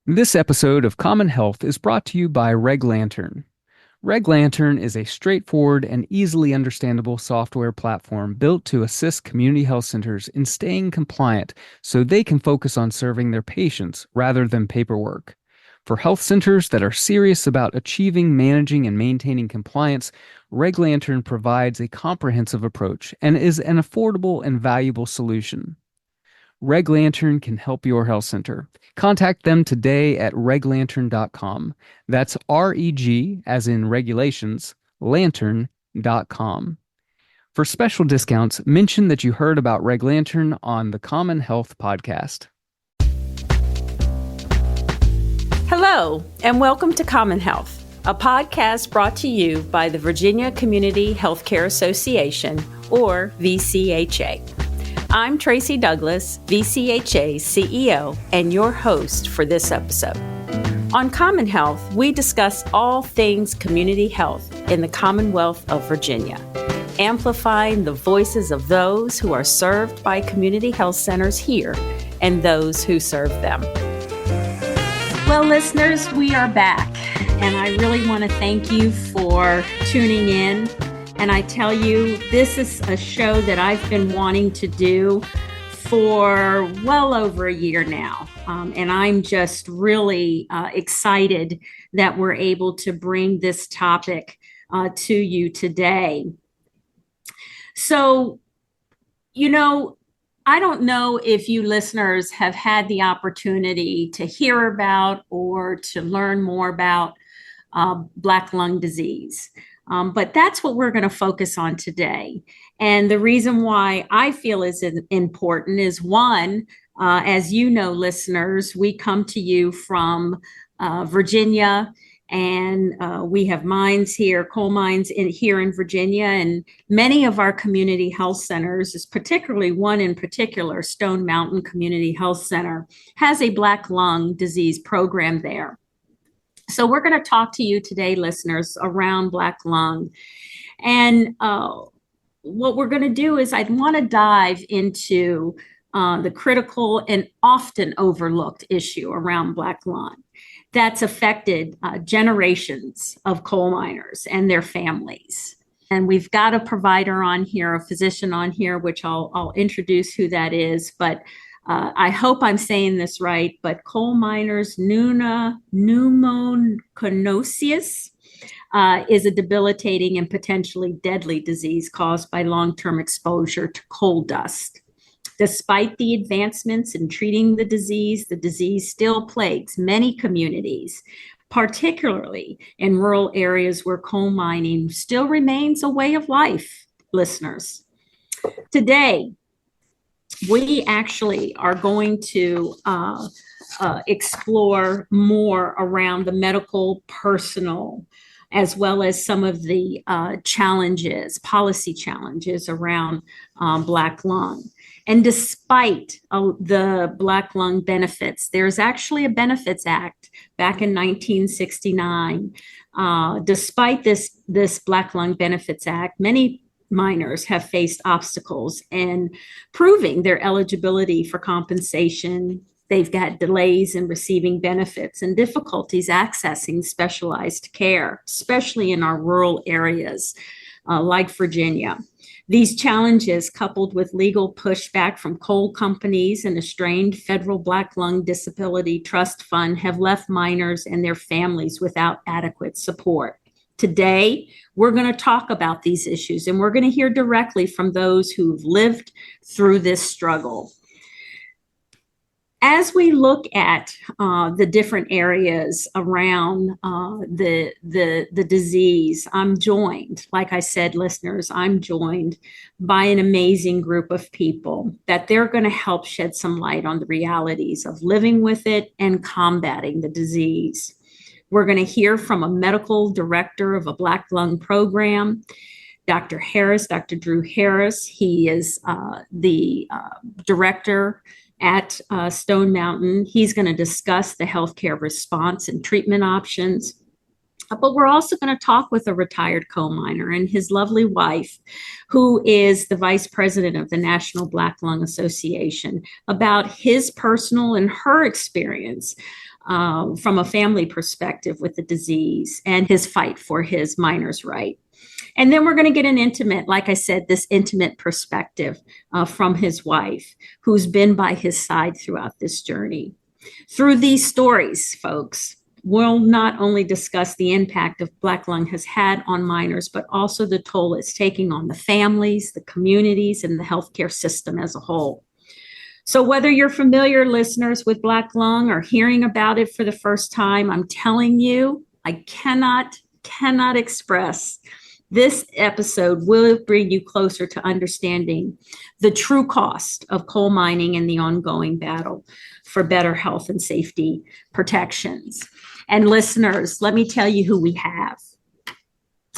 This episode of Common Health is brought to you by Reg Lantern. Reg Lantern is a straightforward and easily understandable software platform built to assist community health centers in staying compliant so they can focus on serving their patients rather than paperwork. For health centers that are serious about achieving, managing, and maintaining compliance, Reg Lantern provides a comprehensive approach and is an affordable and valuable solution. Reg Lantern can help your health center. Contact them today at reglantern.com. That's REG, as in regulations, lantern.com. For special discounts, mention that you heard about Reg Lantern on the Common Health podcast. Hello, and welcome to Common Health, a podcast brought to you by the Virginia Community Healthcare Association, or VCHA. I'm Tracy Douglas, VCHA's CEO, and your host for this episode. On Common Health, we discuss all things community health in the Commonwealth of Virginia, amplifying the voices of those who are served by community health centers here and those who serve them. Well, listeners, we are back, and I really want to thank you for tuning in. And I tell you, this is a show that I've been wanting to do for well over a year now. And I'm just really excited that we're able to bring this topic to you today. So, I don't know if you listeners have had the opportunity to hear about or to learn more about Black lung disease. But that's what we're going to focus on today. And the reason why I feel is important is one, as you know, listeners, we come to you from Virginia, and we have mines here, coal mines here in Virginia, and many of our community health centers, is particularly one in particular, Stone Mountain Community Health Center, has a Black lung disease program there. So we're going to talk to you today, listeners, around Black lung. And what we're going to do is I'd want to dive into the critical and often overlooked issue around Black lung that's affected generations of coal miners and their families. And we've got a provider on here, a physician on here, which I'll introduce who that is. But I hope I'm saying this right, but coal miners pneumoconiosis is a debilitating and potentially deadly disease caused by long-term exposure to coal dust. Despite the advancements in treating the disease still plagues many communities, particularly in rural areas where coal mining still remains a way of life, listeners. Today, we actually are going to explore more around the medical, personal, as well as some of the policy challenges around Black lung. And despite the Black lung benefits, there's actually a Benefits Act back in 1969. Despite this Black lung Benefits Act, many miners have faced obstacles in proving their eligibility for compensation. They've got delays in receiving benefits and difficulties accessing specialized care, especially in our rural areas like Virginia. These challenges, coupled with legal pushback from coal companies and a strained federal Black lung disability trust fund, have left miners and their families without adequate support. Today, we're going to talk about these issues, and we're going to hear directly from those who've lived through this struggle. As we look at the different areas around the disease, I'm joined, like I said, listeners, I'm joined by an amazing group of people that they're going to help shed some light on the realities of living with it and combating the disease. We're going to hear from a medical director of a Black lung program, Dr. Drew Harris. He is the director at Stone Mountain. He's going to discuss the healthcare response and treatment options. But we're also going to talk with a retired coal miner and his lovely wife, who is the vice president of the National Black Lung Association, about his personal and her experience from a family perspective with the disease and his fight for his minor's right. And then we're going to get an intimate, like I said, this intimate perspective from his wife, who's been by his side throughout this journey. Through these stories, folks, we'll not only discuss the impact of Black lung has had on minors, but also the toll it's taking on the families, the communities, and the healthcare system as a whole. So whether you're familiar listeners with Black lung or hearing about it for the first time, I'm telling you, I cannot express. This episode will bring you closer to understanding the true cost of coal mining and the ongoing battle for better health and safety protections. And listeners, let me tell you who we have.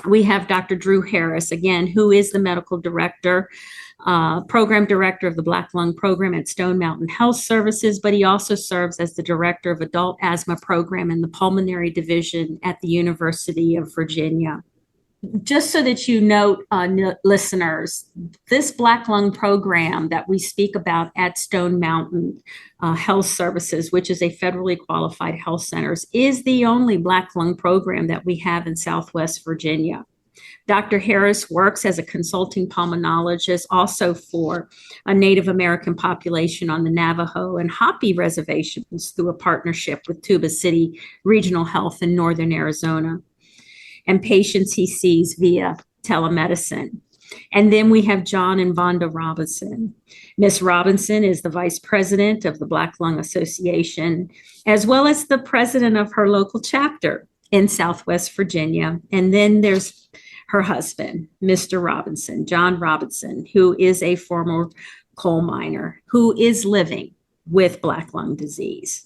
We have Dr. Drew Harris, again, who is the medical director, program director of the Black Lung Program at Stone Mountain Health Services, but he also serves as the director of adult asthma program in the pulmonary division at the University of Virginia. Just so that you note, listeners, this Black lung program that we speak about at Stone Mountain Health Services, which is a federally qualified health center, is the only Black lung program that we have in Southwest Virginia. Dr. Harris works as a consulting pulmonologist also for a Native American population on the Navajo and Hopi reservations through a partnership with Tuba City Regional Health in northern Arizona, and patients he sees via telemedicine. And then we have John and Vonda Robinson. Miss Robinson is the vice president of the Black Lung Association, as well as the president of her local chapter in Southwest Virginia. And then there's her husband, Mr. Robinson, John Robinson, who is a former coal miner who is living with Black lung disease.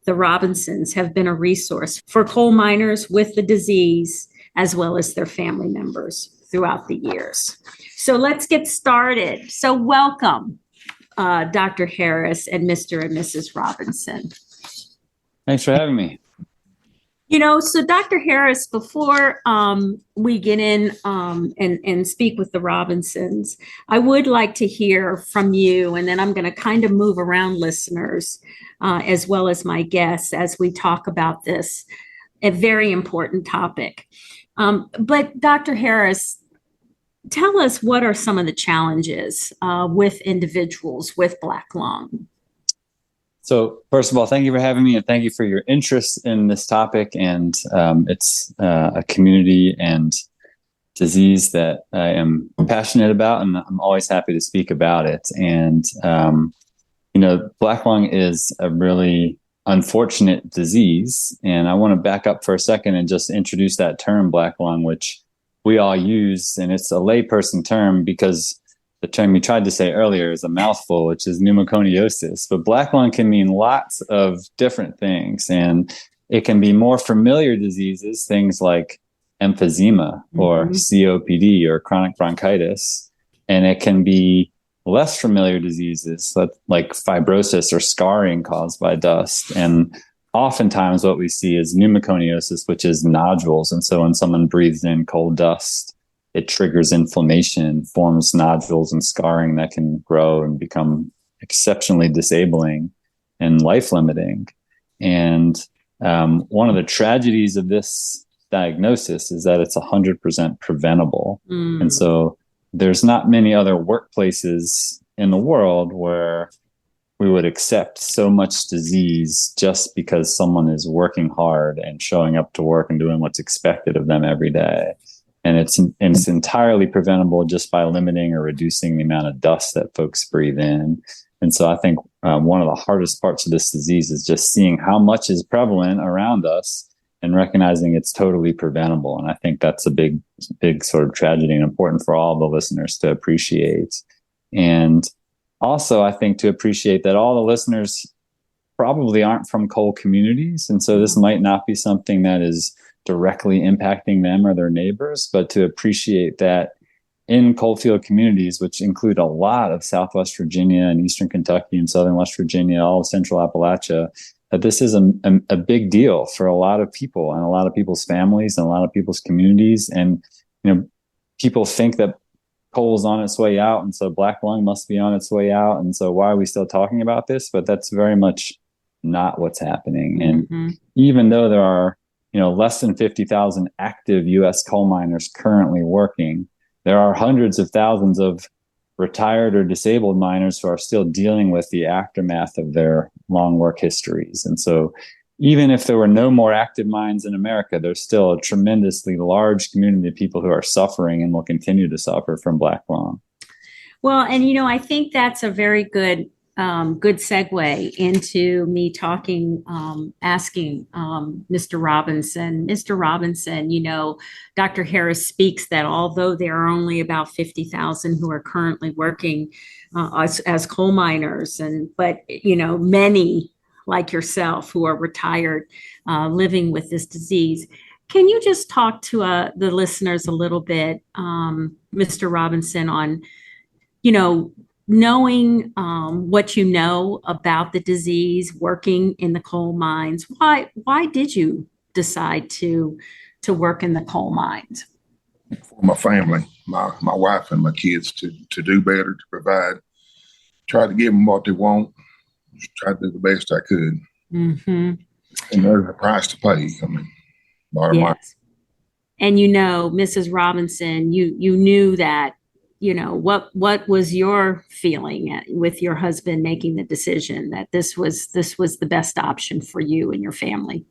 The Robinsons have been a resource for coal miners with the disease, as well as their family members throughout the years. So let's get started. So welcome, Dr. Harris and Mr. and Mrs. Robinson. Thanks for having me. So Dr. Harris, before we get in and speak with the Robinsons, I would like to hear from you, and then I'm going to kind of move around listeners as well as my guests as we talk about this, a very important topic. But Dr. Harris, tell us what are some of the challenges with individuals with Black lung? So first of all, thank you for having me, and thank you for your interest in this topic. And it's a community and disease that I am passionate about, and I'm always happy to speak about it. And, Black lung is a really unfortunate disease. And I want to back up for a second and just introduce that term Black lung, which we all use. And it's a layperson term because the term you tried to say earlier is a mouthful, which is pneumoconiosis. But Black lung can mean lots of different things. And it can be more familiar diseases, things like emphysema or COPD or chronic bronchitis. And it can be less familiar diseases like fibrosis or scarring caused by dust. And oftentimes what we see is pneumoconiosis, which is nodules. And so when someone breathes in coal dust, it triggers inflammation, forms nodules and scarring that can grow and become exceptionally disabling and life-limiting. And one of the tragedies of this diagnosis is that it's 100% preventable. And so there's not many other workplaces in the world where we would accept so much disease just because someone is working hard and showing up to work and doing what's expected of them every day. And it's entirely preventable just by limiting or reducing the amount of dust that folks breathe in. And so I think one of the hardest parts of this disease is just seeing how much is prevalent around us and recognizing it's totally preventable. And I think that's a big sort of tragedy and important for all the listeners to appreciate. And also, I think to appreciate that all the listeners probably aren't from coal communities. And so this might not be something that is directly impacting them or their neighbors, but to appreciate that in coalfield communities, which include a lot of Southwest Virginia and Eastern Kentucky and Southern West Virginia, all of Central Appalachia, that this is a big deal for a lot of people and a lot of people's families and a lot of people's communities. And, people think that coal is on its way out, and so Black lung must be on its way out. And so why are we still talking about this? But that's very much not what's happening. And even though there are, less than 50,000 active U.S. coal miners currently working, there are hundreds of thousands of retired or disabled miners who are still dealing with the aftermath of their long work histories. And so even if there were no more active mines in America, there's still a tremendously large community of people who are suffering and will continue to suffer from black lung. Well, and I think that's a very good segue into me asking Mr. Robinson. Mr. Robinson, Dr. Harris speaks that although there are only about 50,000 who are currently working as coal miners, but many like yourself who are retired living with this disease. Can you just talk to the listeners a little bit, Mr. Robinson, on knowing what you know about the disease, working in the coal mines? Why did you decide to work in the coal mines? For my family, my wife and my kids, to do better, to provide, try to give them what they want, just try to do the best I could. And there's a price to pay. I mean, bottom line. And Mrs. Robinson, you knew that. What was your feeling with your husband making the decision that this was the best option for you and your family?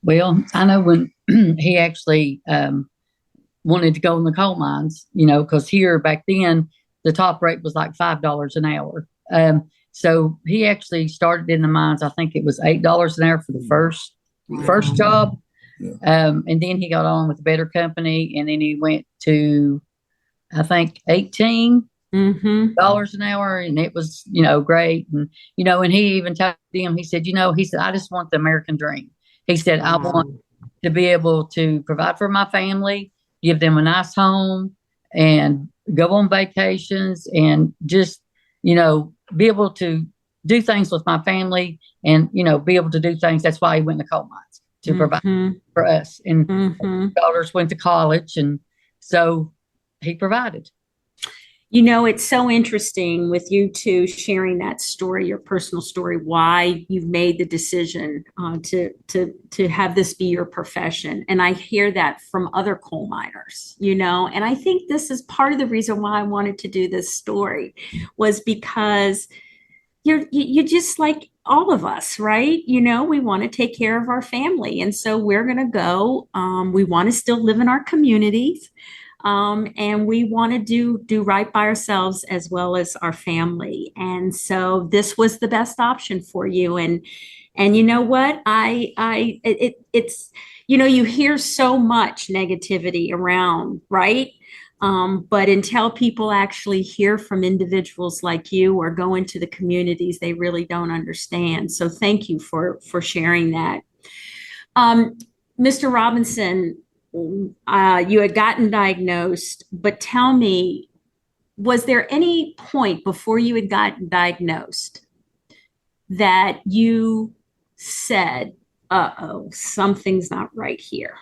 Well, I know when he actually wanted to go in the coal mines, because here back then the top rate was like $5 an hour. So he actually started in the mines. I think it was $8 an hour for the first job. And then he got on with a better company, and then he went to, I think, $18 an hour, and it was, great. And, and he even told him, he said, I just want the American dream. He said, I want to be able to provide for my family, give them a nice home, and go on vacations, and just, be able to do things with my family, and, be able to do things. That's why he went to coal mines, to provide for us. And daughters went to college, and so he provided. It's so interesting with you two sharing that story, your personal story, why you've made the decision to have this be your profession. And I hear that from other coal miners, and I think this is part of the reason why I wanted to do this story, was because you're just like all of us, right? We want to take care of our family. And so we're going to go, we want to still live in our communities. And we want to do right by ourselves as well as our family. And so this was the best option for you. And you know what? It's, you hear so much negativity around, right? But until people actually hear from individuals like you or go into the communities, they really don't understand. So thank you for sharing that. Mr. Robinson, you had gotten diagnosed, but tell me, was there any point before you had gotten diagnosed that you said, uh-oh, something's not right here,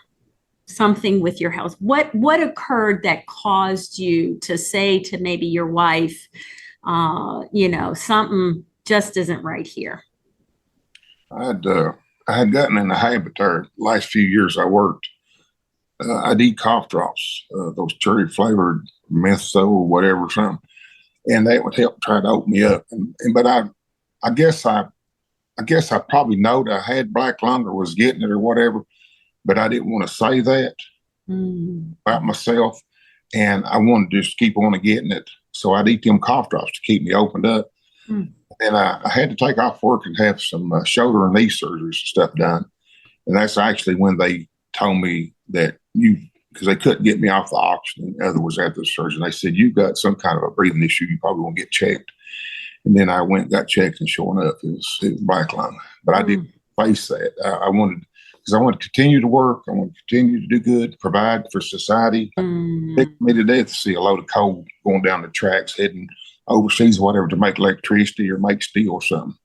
something with your health? What occurred that caused you to say to maybe your wife, something just isn't right here? I had gotten in the habit there. Last few years I worked. I'd eat cough drops, those cherry flavored mentho or whatever, something, and that would help try to open me up. But I guess I probably know that I had black lung or was getting it or whatever, but I didn't want to say that about myself, and I wanted to just keep on getting it. So I'd eat them cough drops to keep me opened up. And I had to take off work and have some shoulder and knee surgeries and stuff done, and that's actually when they told me that because they couldn't get me off the oxygen. In other words, after the surgery, they said, you've got some kind of a breathing issue. You probably won't get checked. And then I went and got checked, and sure enough, it was black lung. But I didn't face that. I wanted to continue to work. I wanted to continue to do good, provide for society. It picked me to death to see a load of coal going down the tracks, heading overseas, whatever, to make electricity or make steel or something.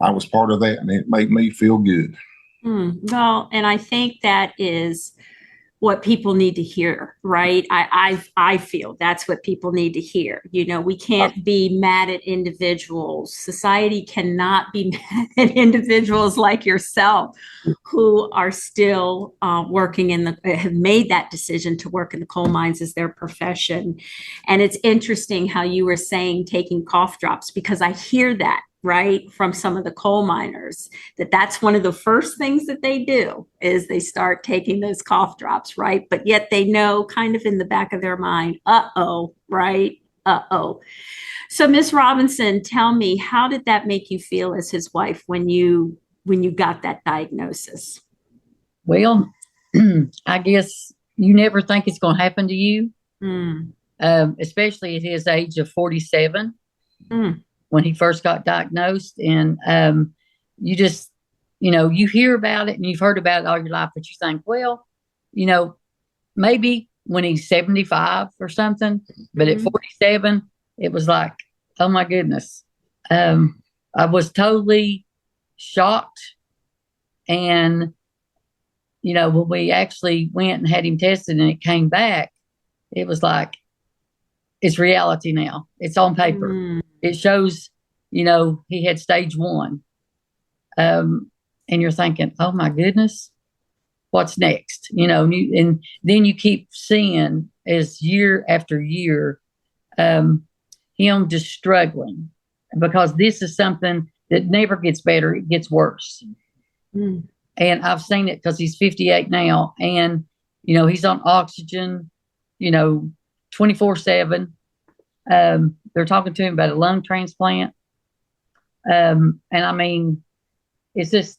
I was part of that, and it made me feel good. Well, and I think that is what people need to hear, right? I feel that's what people need to hear. We can't be mad at individuals. Society cannot be mad at individuals like yourself who are still working have made that decision to work in the coal mines as their profession. And it's interesting how you were saying taking cough drops, because I hear that, right, from some of the coal miners, that's one of the first things that they do is they start taking those cough drops, right? But yet they know kind of in the back of their mind, right? So Miss Robinson, tell me, how did that make you feel as his wife when you got that diagnosis? Well, I guess you never think it's going to happen to you, especially at his age of 47. When he first got diagnosed. And you just, you hear about it and you've heard about it all your life, but you think, well, maybe when he's 75 or something, but at 47, it was like, oh my goodness. I was totally shocked. And, when we actually went and had him tested and it came back, it was like, it's reality now. It's on paper. It shows, he had stage 1. And you're thinking, oh my goodness, what's next? And then you keep seeing as year after year, him just struggling, because this is something that never gets better. It gets worse. And I've seen it because he's 58 now, and, he's on oxygen, 24/7. They're talking to him about a lung transplant. And I mean, it's just,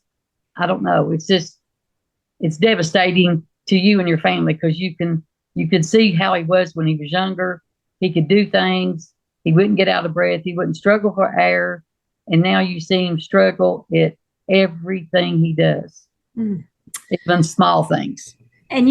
I don't know. It's devastating to you and your family, because you could see how he was when he was younger. He could do things. He wouldn't get out of breath. He wouldn't struggle for air. And now you see him struggle at everything he does, even small things. And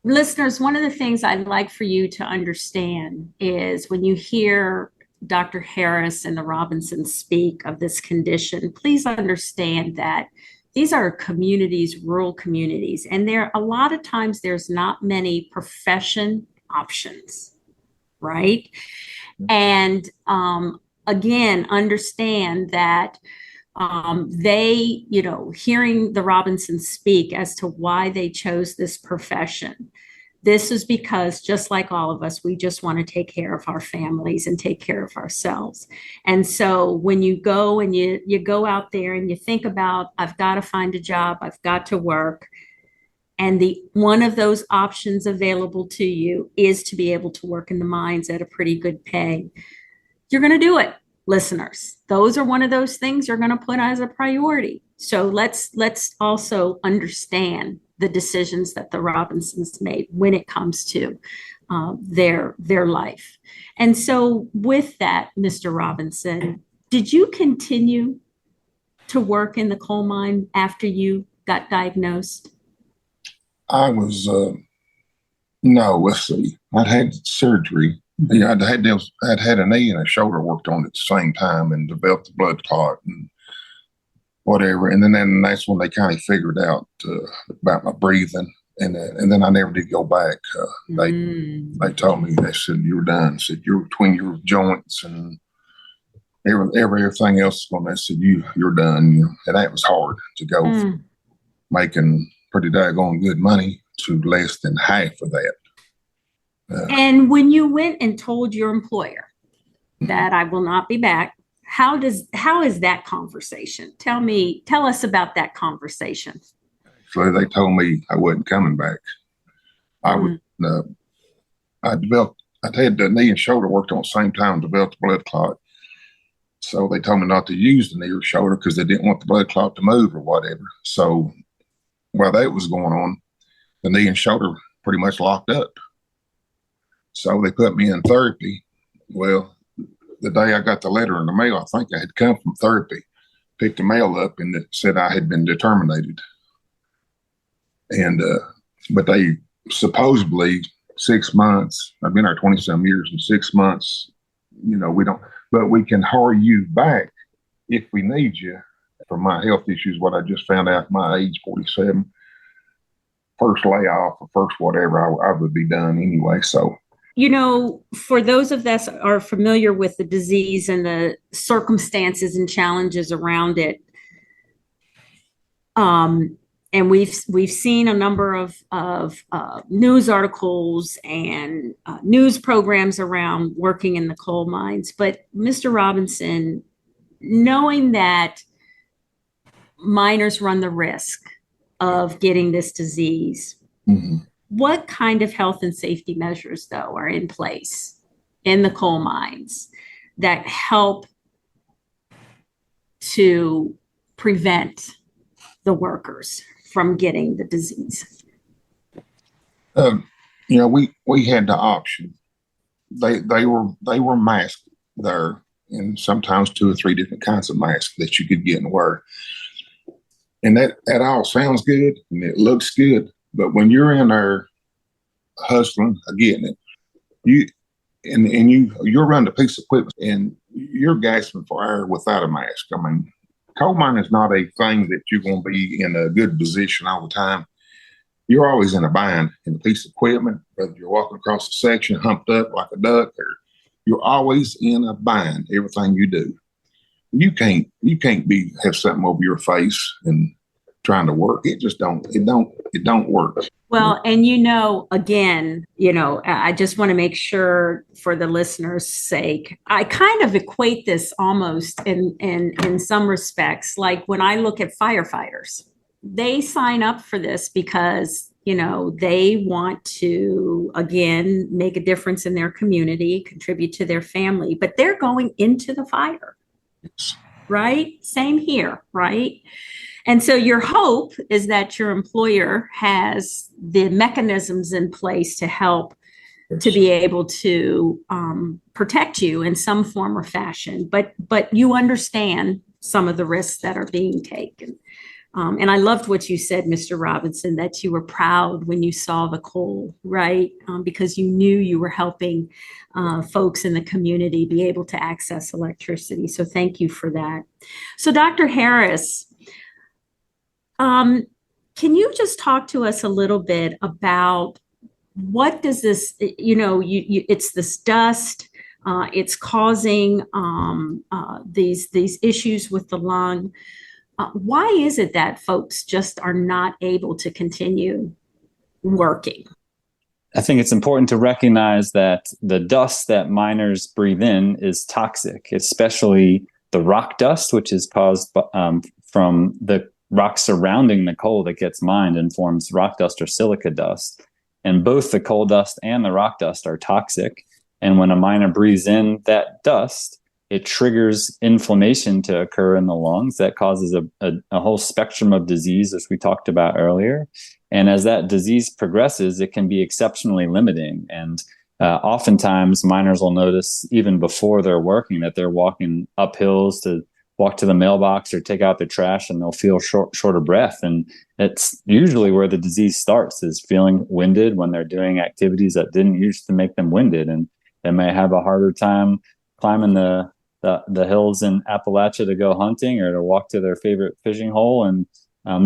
listeners, one of the things I'd like for you to understand is when you hear Dr. Harris and the Robinsons speak of this condition, please understand that these are communities, rural communities, and a lot of times there's not many profession options, right? And again, understand that they, hearing the Robinsons speak as to why they chose this profession, this is because, just like all of us, we just want to take care of our families and take care of ourselves. And so when you go and you go out there and you think about, I've got to find a job, I've got to work, and one of those options available to you is to be able to work in the mines at a pretty good pay, you're going to do it, listeners. Those are one of those things you're going to put as a priority. So let's also understand the decisions that the Robinsons made when it comes to their life. And so with that, Mr. Robinson, did you continue to work in the coal mine after you got diagnosed? I was, no, let's see. I'd had surgery. Yeah, I'd had a knee and a shoulder worked on at the same time and developed a blood clot and whatever. And then that's when they kind of figured out about my breathing. And then I never did go back. They told me, they said, you're done. Said, you're between your joints and everything else. They said, you're done. And that was hard to go from making pretty daggone good money to less than half of that. And when you went and told your employer that I will not be back, how is that conversation? Tell us about that conversation. So they told me I wasn't coming back. I had the knee and shoulder worked on at the same time, developed a blood clot. So they told me not to use the knee or shoulder because they didn't want the blood clot to move or whatever. So while that was going on, the knee and shoulder pretty much locked up. So they put me in therapy. Well, the day I got the letter in the mail, I think I had come from therapy, picked the mail up, and it said I had been terminated. And, but they supposedly 6 months, I've been there 20-some years, in 6 months, we don't, but we can hire you back if we need you For my health issues, what I just found out at my age, 47, first layoff or first whatever, I would be done anyway. So, for those of us are familiar with the disease and the circumstances and challenges around it, and we've seen a number of news articles and news programs around working in the coal mines. But Mr. Robinson, knowing that miners run the risk of getting this disease, what kind of health and safety measures, though, are in place in the coal mines that help to prevent the workers from getting the disease? We had the option. They were masked there, and sometimes 2 or 3 different kinds of masks that you could get and wear. And that all sounds good and it looks good, but when you're in there hustling, getting it, you're running a piece of equipment and you're gasping for air without a mask. I mean, coal mining is not a thing that you're going to be in a good position all the time. You're always in a bind in a piece of equipment, whether you're walking across a section humped up like a duck, or you're always in a bind. Everything you do, you can't have something over your face and trying to work. It just don't work. Well, and again, I just want to make sure for the listeners' sake, I kind of equate this almost in some respects, like when I look at firefighters, they sign up for this because, they want to, again, make a difference in their community, contribute to their family, but they're going into the fire, right? Same here, right? And so your hope is that your employer has the mechanisms in place to help to be able to protect you in some form or fashion, but you understand some of the risks that are being taken. And I loved what you said, Mr. Robinson, that you were proud when you saw the coal, right? Because you knew you were helping folks in the community be able to access electricity. So thank you for that. So Dr. Harris, can you just talk to us a little bit about what does this, it's this dust, it's causing these issues with the lung. Why is it that folks just are not able to continue working? I think it's important to recognize that the dust that miners breathe in is toxic, especially the rock dust, which is caused from the rock surrounding the coal that gets mined and forms rock dust or silica dust. And both the coal dust and the rock dust are toxic. And when a miner breathes in that dust, it triggers inflammation to occur in the lungs that causes a whole spectrum of disease, as we talked about earlier. And as that disease progresses, it can be exceptionally limiting. And oftentimes miners will notice even before they're working that they're walking up hills to walk to the mailbox or take out their trash, and they'll feel short of breath. And it's usually where the disease starts, is feeling winded when they're doing activities that didn't used to make them winded. And they may have a harder time climbing the hills in Appalachia to go hunting or to walk to their favorite fishing hole. And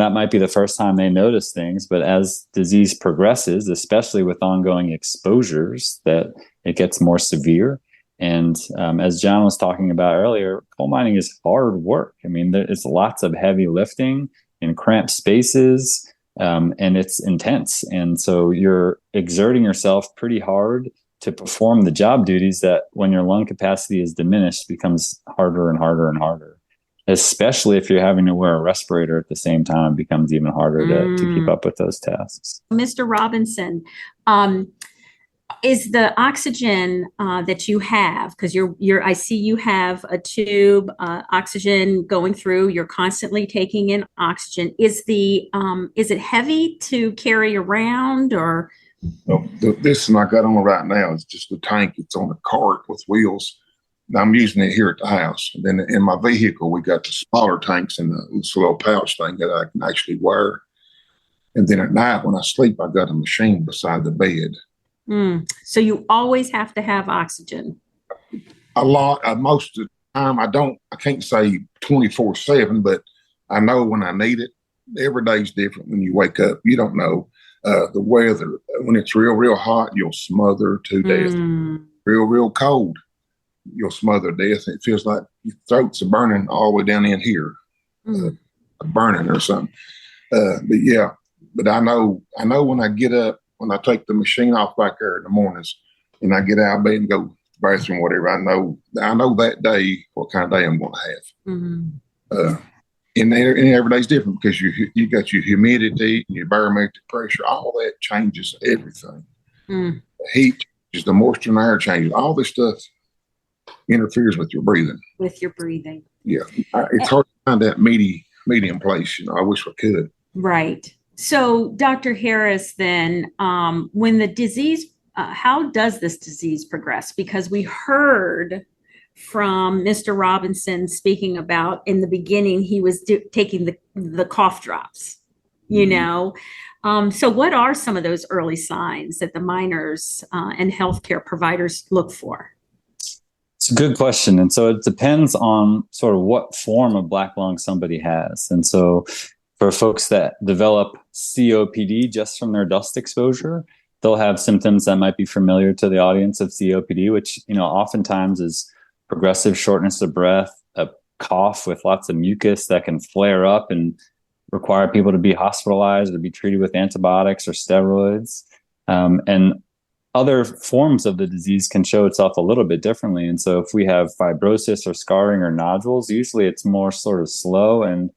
that might be the first time they notice things. But as disease progresses, especially with ongoing exposures, that it gets more severe. And as John was talking about earlier, coal mining is hard work. I mean, it's lots of heavy lifting in cramped spaces, and it's intense. And so you're exerting yourself pretty hard to perform the job duties that, when your lung capacity is diminished, becomes harder and harder and harder. Especially if you're having to wear a respirator at the same time, it becomes even harder to keep up with those tasks. Mr. Robinson, is the oxygen that you have, because I see you have a tube, oxygen going through, you're constantly taking in oxygen. Is it heavy to carry around, or? Well, this one I got on right now is just a tank. It's on a cart with wheels. I'm using it here at the house. And then in my vehicle, we got the smaller tanks and this little pouch thing that I can actually wear. And then at night when I sleep, I got a machine beside the bed. So you always have to have oxygen. A lot. Most of the time, I can't say 24/7, but I know when I need it. Every day's different. When you wake up, you don't know the weather. When it's real hot, you'll smother to death. Real cold, you'll smother to death. It feels like your throats are burning all the way down in here, burning or something. But yeah, but I know when I get up, when I take the machine off back there in the mornings, and I get out of bed and go to the bathroom, whatever. I know that day what kind of day I'm going to have. And every day's different because you got your humidity, your barometric pressure, all that changes everything. The heat changes, the moisture in the air changes. All this stuff interferes with your breathing. Yeah, it's hard to find that medium place. I wish we could. Right. So, Dr. Harris, then, when the disease, how does this disease progress? Because we heard from Mr. Robinson speaking about in the beginning, he was taking the cough drops, So what are some of those early signs that the miners and healthcare providers look for? It's a good question. And so it depends on sort of what form of black lung somebody has. And so for folks that develop COPD just from their dust exposure, they'll have symptoms that might be familiar to the audience of COPD, which, oftentimes is progressive shortness of breath, a cough with lots of mucus that can flare up and require people to be hospitalized or be treated with antibiotics or steroids. And other forms of the disease can show itself a little bit differently. And so if we have fibrosis or scarring or nodules, usually it's more sort of slow and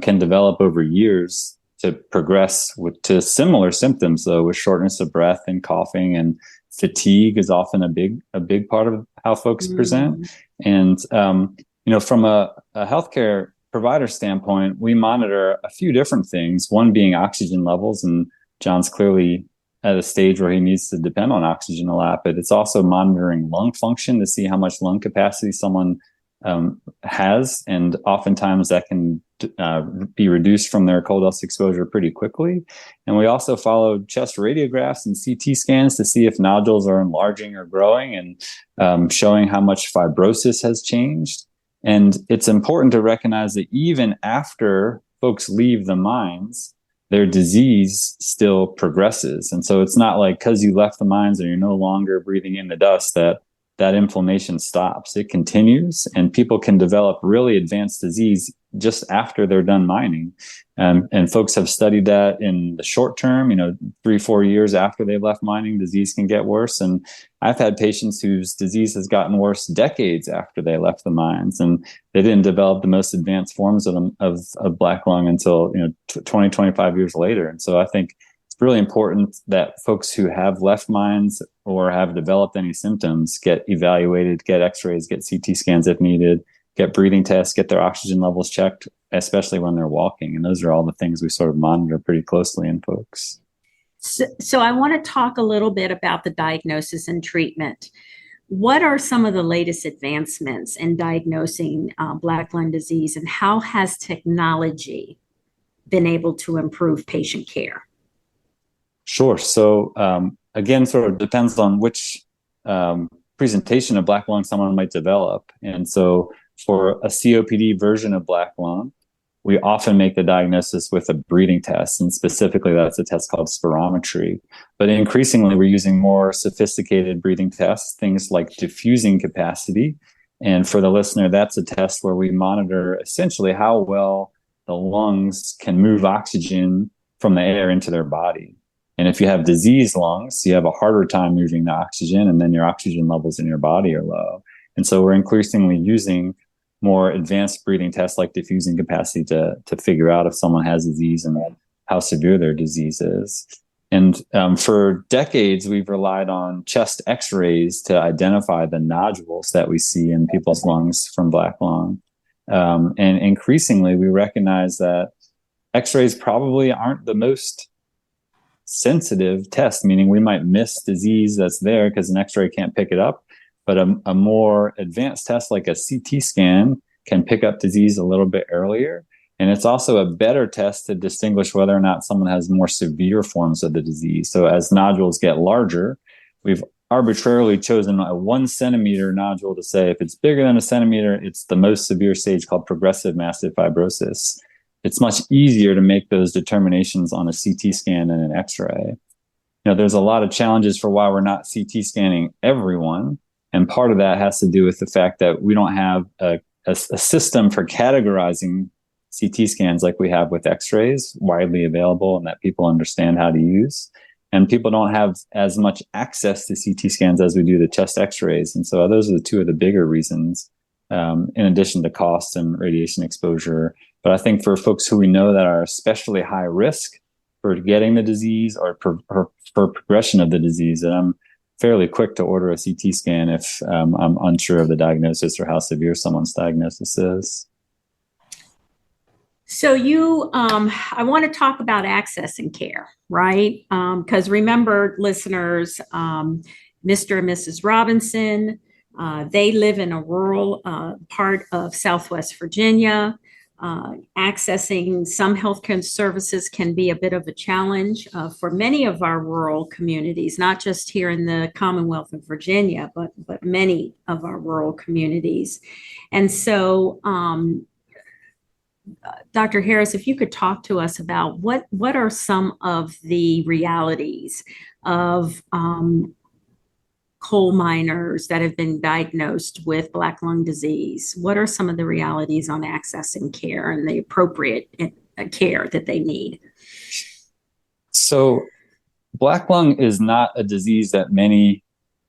can develop over years to progress to similar symptoms, though, with shortness of breath and coughing, and fatigue is often a big part of how folks present. And, from a healthcare provider standpoint, we monitor a few different things, one being oxygen levels. And John's clearly at a stage where he needs to depend on oxygen a lot, but it's also monitoring lung function to see how much lung capacity someone has. And oftentimes that can be reduced from their coal dust exposure pretty quickly. And we also follow chest radiographs and CT scans to see if nodules are enlarging or growing, and showing how much fibrosis has changed. And it's important to recognize that even after folks leave the mines, their disease still progresses. And so it's not like because you left the mines and you're no longer breathing in the dust that inflammation stops. It continues, and people can develop really advanced disease just after they're done mining. And folks have studied that in the short term, 3-4 years after they left mining, disease can get worse. And I've had patients whose disease has gotten worse decades after they left the mines, and they didn't develop the most advanced forms of black lung until 20, 25 years later. And so I think it's really important that folks who have left mines or have developed any symptoms get evaluated, get x-rays, get CT scans if needed, get breathing tests, get their oxygen levels checked, especially when they're walking. And those are all the things we sort of monitor pretty closely in folks. So I want to talk a little bit about the diagnosis and treatment. What are some of the latest advancements in diagnosing black lung disease, and how has technology been able to improve patient care? Sure. So again, sort of depends on which presentation of black lung someone might develop. And so for a COPD version of black lung, we often make the diagnosis with a breathing test, and specifically that's a test called spirometry. But increasingly, we're using more sophisticated breathing tests, things like diffusing capacity. And for the listener, that's a test where we monitor essentially how well the lungs can move oxygen from the air into their body. And if you have diseased lungs, you have a harder time moving the oxygen, and then your oxygen levels in your body are low. And so we're increasingly using more advanced breathing tests like diffusing capacity to figure out if someone has disease and how severe their disease is. And for decades, we've relied on chest x-rays to identify the nodules that we see in people's lungs from black lung. And increasingly, we recognize that x-rays probably aren't the most sensitive test, meaning we might miss disease that's there because an x-ray can't pick it up. But a more advanced test like a CT scan can pick up disease a little bit earlier. And it's also a better test to distinguish whether or not someone has more severe forms of the disease. So as nodules get larger, we've arbitrarily chosen a 1 centimeter nodule to say if it's bigger than a centimeter, it's the most severe stage called progressive massive fibrosis. it's much easier to make those determinations on a CT scan than an X-ray. There's a lot of challenges for why we're not CT scanning everyone. And part of that has to do with the fact that we don't have a system for categorizing CT scans like we have with X-rays, widely available and that people understand how to use. And people don't have as much access to CT scans as we do to chest X-rays. And so those are the two of the bigger reasons, in addition to cost and radiation exposure. But I think for folks who we know that are especially high risk for getting the disease or for progression of the disease, that I'm fairly quick to order a CT scan if I'm unsure of the diagnosis or how severe someone's diagnosis is. So I want to talk about access and care, right? Because remember, listeners, Mr. and Mrs. Robinson, they live in a rural part of Southwest Virginia. Accessing some healthcare services can be a bit of a challenge for many of our rural communities, not just here in the Commonwealth of Virginia, but many of our rural communities. And so, Dr. Harris, if you could talk to us about what are some of the realities of coal miners that have been diagnosed with Black lung disease? What are some of the realities on accessing care and the appropriate care that they need? So Black lung is not a disease that many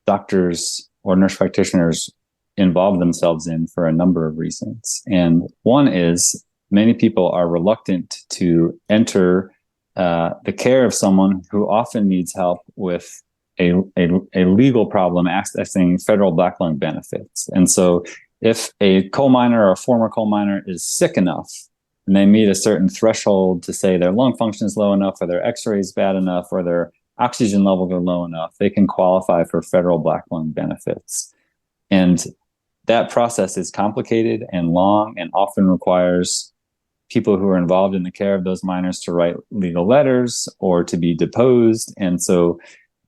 doctors or nurse practitioners involve themselves in for a number of reasons. And one is many people are reluctant to enter the care of someone who often needs help with a legal problem accessing federal Black lung benefits. And so if a coal miner or a former coal miner is sick enough and they meet a certain threshold to say their lung function is low enough or their x-ray is bad enough or their oxygen levels are low enough, they can qualify for federal Black lung benefits. And that process is complicated and long and often requires people who are involved in the care of those miners to write legal letters or to be deposed. And so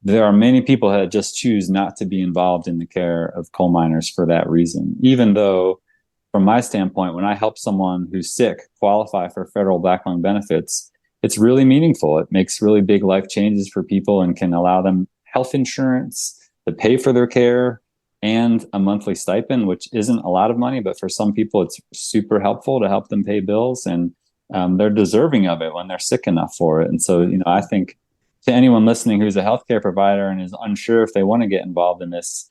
there are many people that just choose not to be involved in the care of coal miners for that reason, even though from my standpoint, when I help someone who's sick qualify for federal Black lung benefits, it's really meaningful. It makes really big life changes for people and can allow them health insurance to pay for their care and a monthly stipend, which isn't a lot of money, but for some people, it's super helpful to help them pay bills, and they're deserving of it when they're sick enough for it. And so, I think to anyone listening who's a healthcare provider and is unsure if they want to get involved in this,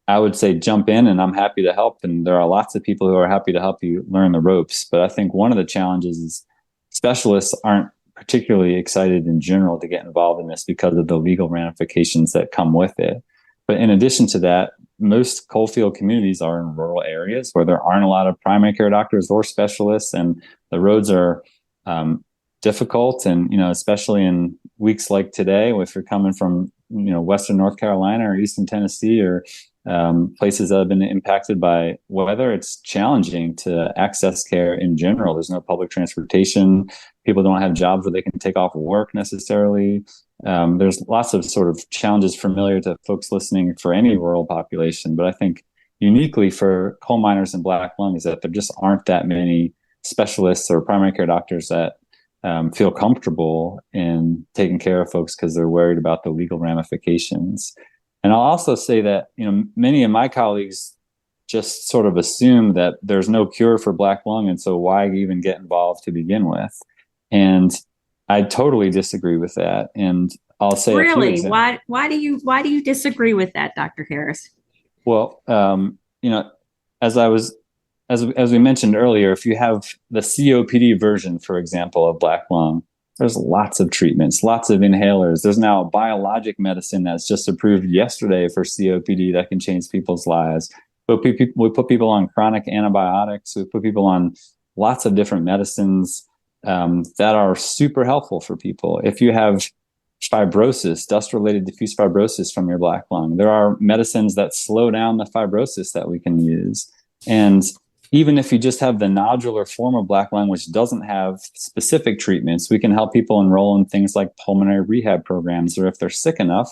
I would say jump in, and I'm happy to help. And there are lots of people who are happy to help you learn the ropes. But I think one of the challenges is specialists aren't particularly excited in general to get involved in this because of the legal ramifications that come with it. But in addition to that, most coalfield communities are in rural areas where there aren't a lot of primary care doctors or specialists, and the roads are difficult. And, especially in weeks like today, if you're coming from, Western North Carolina or Eastern Tennessee or places that have been impacted by weather, it's challenging to access care in general. There's no public transportation. People don't have jobs where they can take off work necessarily. There's lots of sort of challenges familiar to folks listening for any rural population. But I think uniquely for coal miners and Black lung is that there just aren't that many specialists or primary care doctors that feel comfortable in taking care of folks because they're worried about the legal ramifications. And I'll also say that, many of my colleagues just sort of assume that there's no cure for Black lung, and so why even get involved to begin with? And I totally disagree with that. And I'll say really, why do you disagree with that, Dr. Harris? Well, as we mentioned earlier, if you have the COPD version, for example, of Black lung, there's lots of treatments, lots of inhalers. There's now a biologic medicine that's just approved yesterday for COPD that can change people's lives. But we put people on chronic antibiotics. We put people on lots of different medicines that are super helpful for people. If you have fibrosis, dust-related diffuse fibrosis from your Black lung, there are medicines that slow down the fibrosis that we can use. And even if you just have the nodular form of Black lung, which doesn't have specific treatments, we can help people enroll in things like pulmonary rehab programs, or if they're sick enough,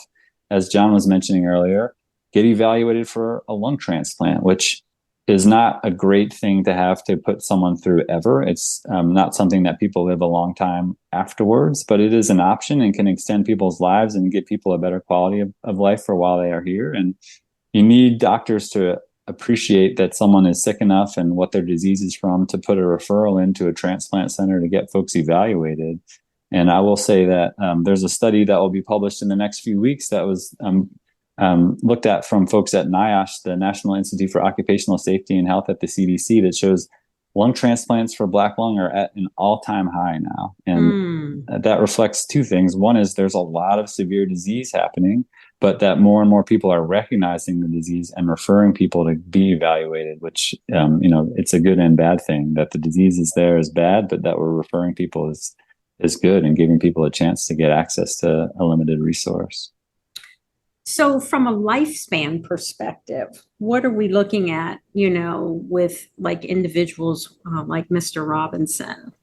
as John was mentioning earlier, get evaluated for a lung transplant, which is not a great thing to have to put someone through ever. It's not something that people live a long time afterwards, but it is an option and can extend people's lives and give people a better quality of life for while they are here. And you need doctors to appreciate that someone is sick enough and what their disease is from to put a referral into a transplant center to get folks evaluated. And I will say that there's a study that will be published in the next few weeks that was looked at from folks at NIOSH, the National Institute for Occupational Safety and Health at the CDC, that shows lung transplants for Black lung are at an all-time high now. And that reflects two things. One is there's a lot of severe disease happening, but that more and more people are recognizing the disease and referring people to be evaluated, which, it's a good and bad thing. That the disease is there is bad, but that we're referring people is good and giving people a chance to get access to a limited resource. So from a lifespan perspective, what are we looking at, with like individuals like Mr. Robinson?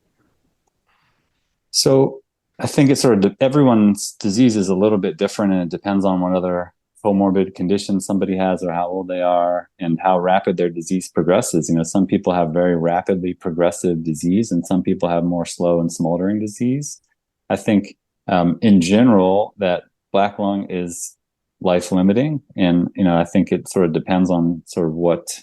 So I think it's sort of everyone's disease is a little bit different, and it depends on what other comorbid condition somebody has or how old they are and how rapid their disease progresses. Some people have very rapidly progressive disease and some people have more slow and smoldering disease. I think in general that Black lung is life limiting. And, I think it sort of depends on sort of what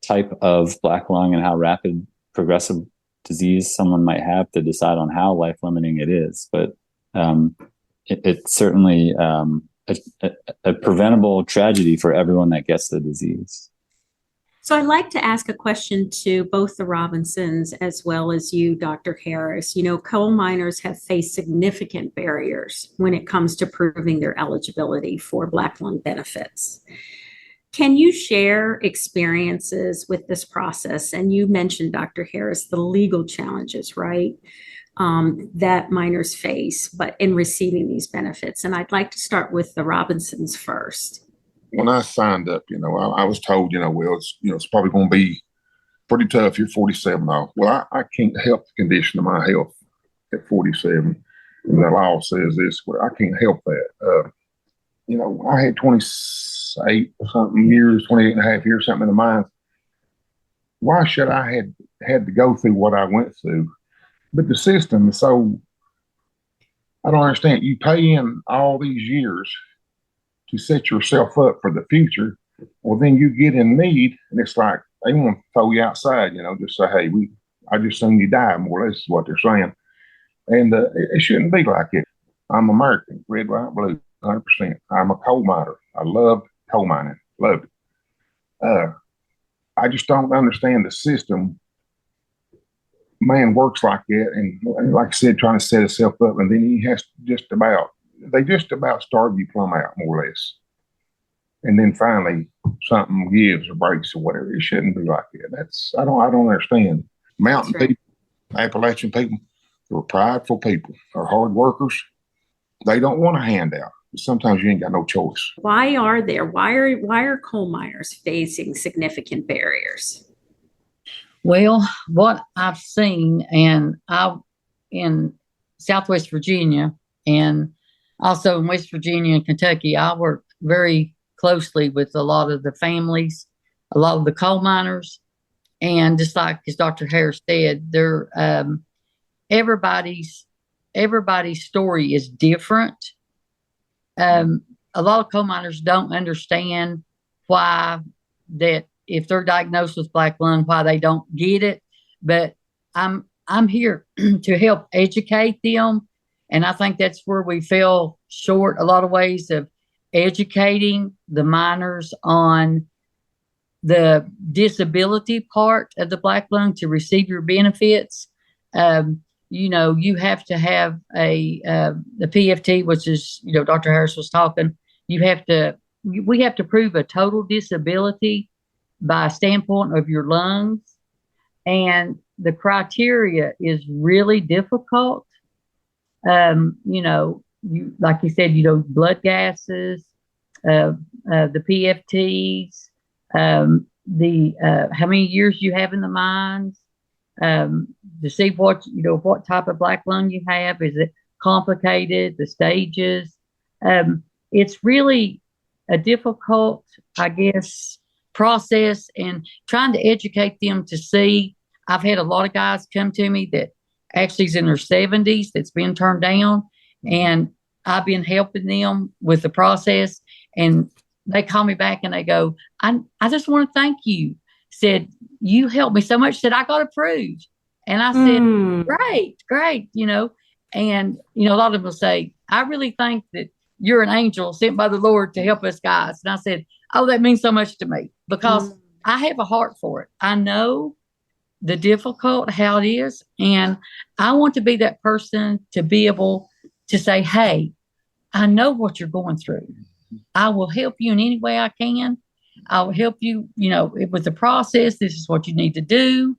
type of Black lung and how rapid progressive disease someone might have to decide on how life limiting it is. But it's certainly a preventable tragedy for everyone that gets the disease. So I'd like to ask a question to both the Robinsons as well as you, Dr. Harris. Coal miners have faced significant barriers when it comes to proving their eligibility for Black lung benefits. Can you share experiences with this process? And you mentioned, Dr. Harris, the legal challenges, right, that miners face, but in receiving these benefits. And I'd like to start with the Robinsons first. When I signed up, I was told, it's probably going to be pretty tough. You're 47 now. Well, I can't help the condition of my health at 47. And the law says this, but I can't help that. I had 28 something years, 28 and a half years, something in the mines. Why should I had to go through what I went through? But the system is so, I don't understand. You pay in all these years to set yourself up for the future. Well, then you get in need, and it's like they want to throw you outside, just say, hey, I just seen you die, more or less is what they're saying. And it shouldn't be like it. I'm American, red, white, blue, 100%. I'm a coal miner. I love coal mining, loved it. I just don't understand the system. Man works like that, and like I said, trying to set himself up, and then he has to they just about starve you plumb out, more or less. And then finally something gives or breaks or whatever. It shouldn't be like that. I don't understand. Mountain people, Appalachian people, they're prideful people, they're hard workers. They don't want a handout. Sometimes you ain't got no choice. Why are coal miners facing significant barriers? Well, what I've seen, and in Southwest Virginia and also in West Virginia and Kentucky, I work very closely with a lot of the families, a lot of the coal miners, and just like as Dr. Harris said, they're everybody's story is different. A lot of coal miners don't understand why that if they're diagnosed with Black lung, why they don't get it. But I'm here to help educate them. And I think that's where we fell short a lot of ways of educating the miners on the disability part of the Black lung to receive your benefits. You have to have the PFT, which is, Dr. Harris was talking, we have to prove a total disability by a standpoint of your lungs. And the criteria is really difficult. You like you said, blood gases, the PFTs, how many years you have in the mines, to see what type of Black lung you have. Is it complicated? The stages. It's really a difficult, I guess, process and trying to educate them to see. I've had a lot of guys come to me that actually is in their 70s that's been turned down, and I've been helping them with the process. And they call me back and they go, I just want to thank you. Said, you helped me so much. Said, I got approved. And I said, great, And, a lot of them will say, I really think that you're an angel sent by the Lord to help us guys. And I said, oh, that means so much to me because I have a heart for it. I know the difficult, how it is. And I want to be that person to be able to say, hey, I know what you're going through. I will help you in any way I can. I'll help you, with the process. This is what you need to do.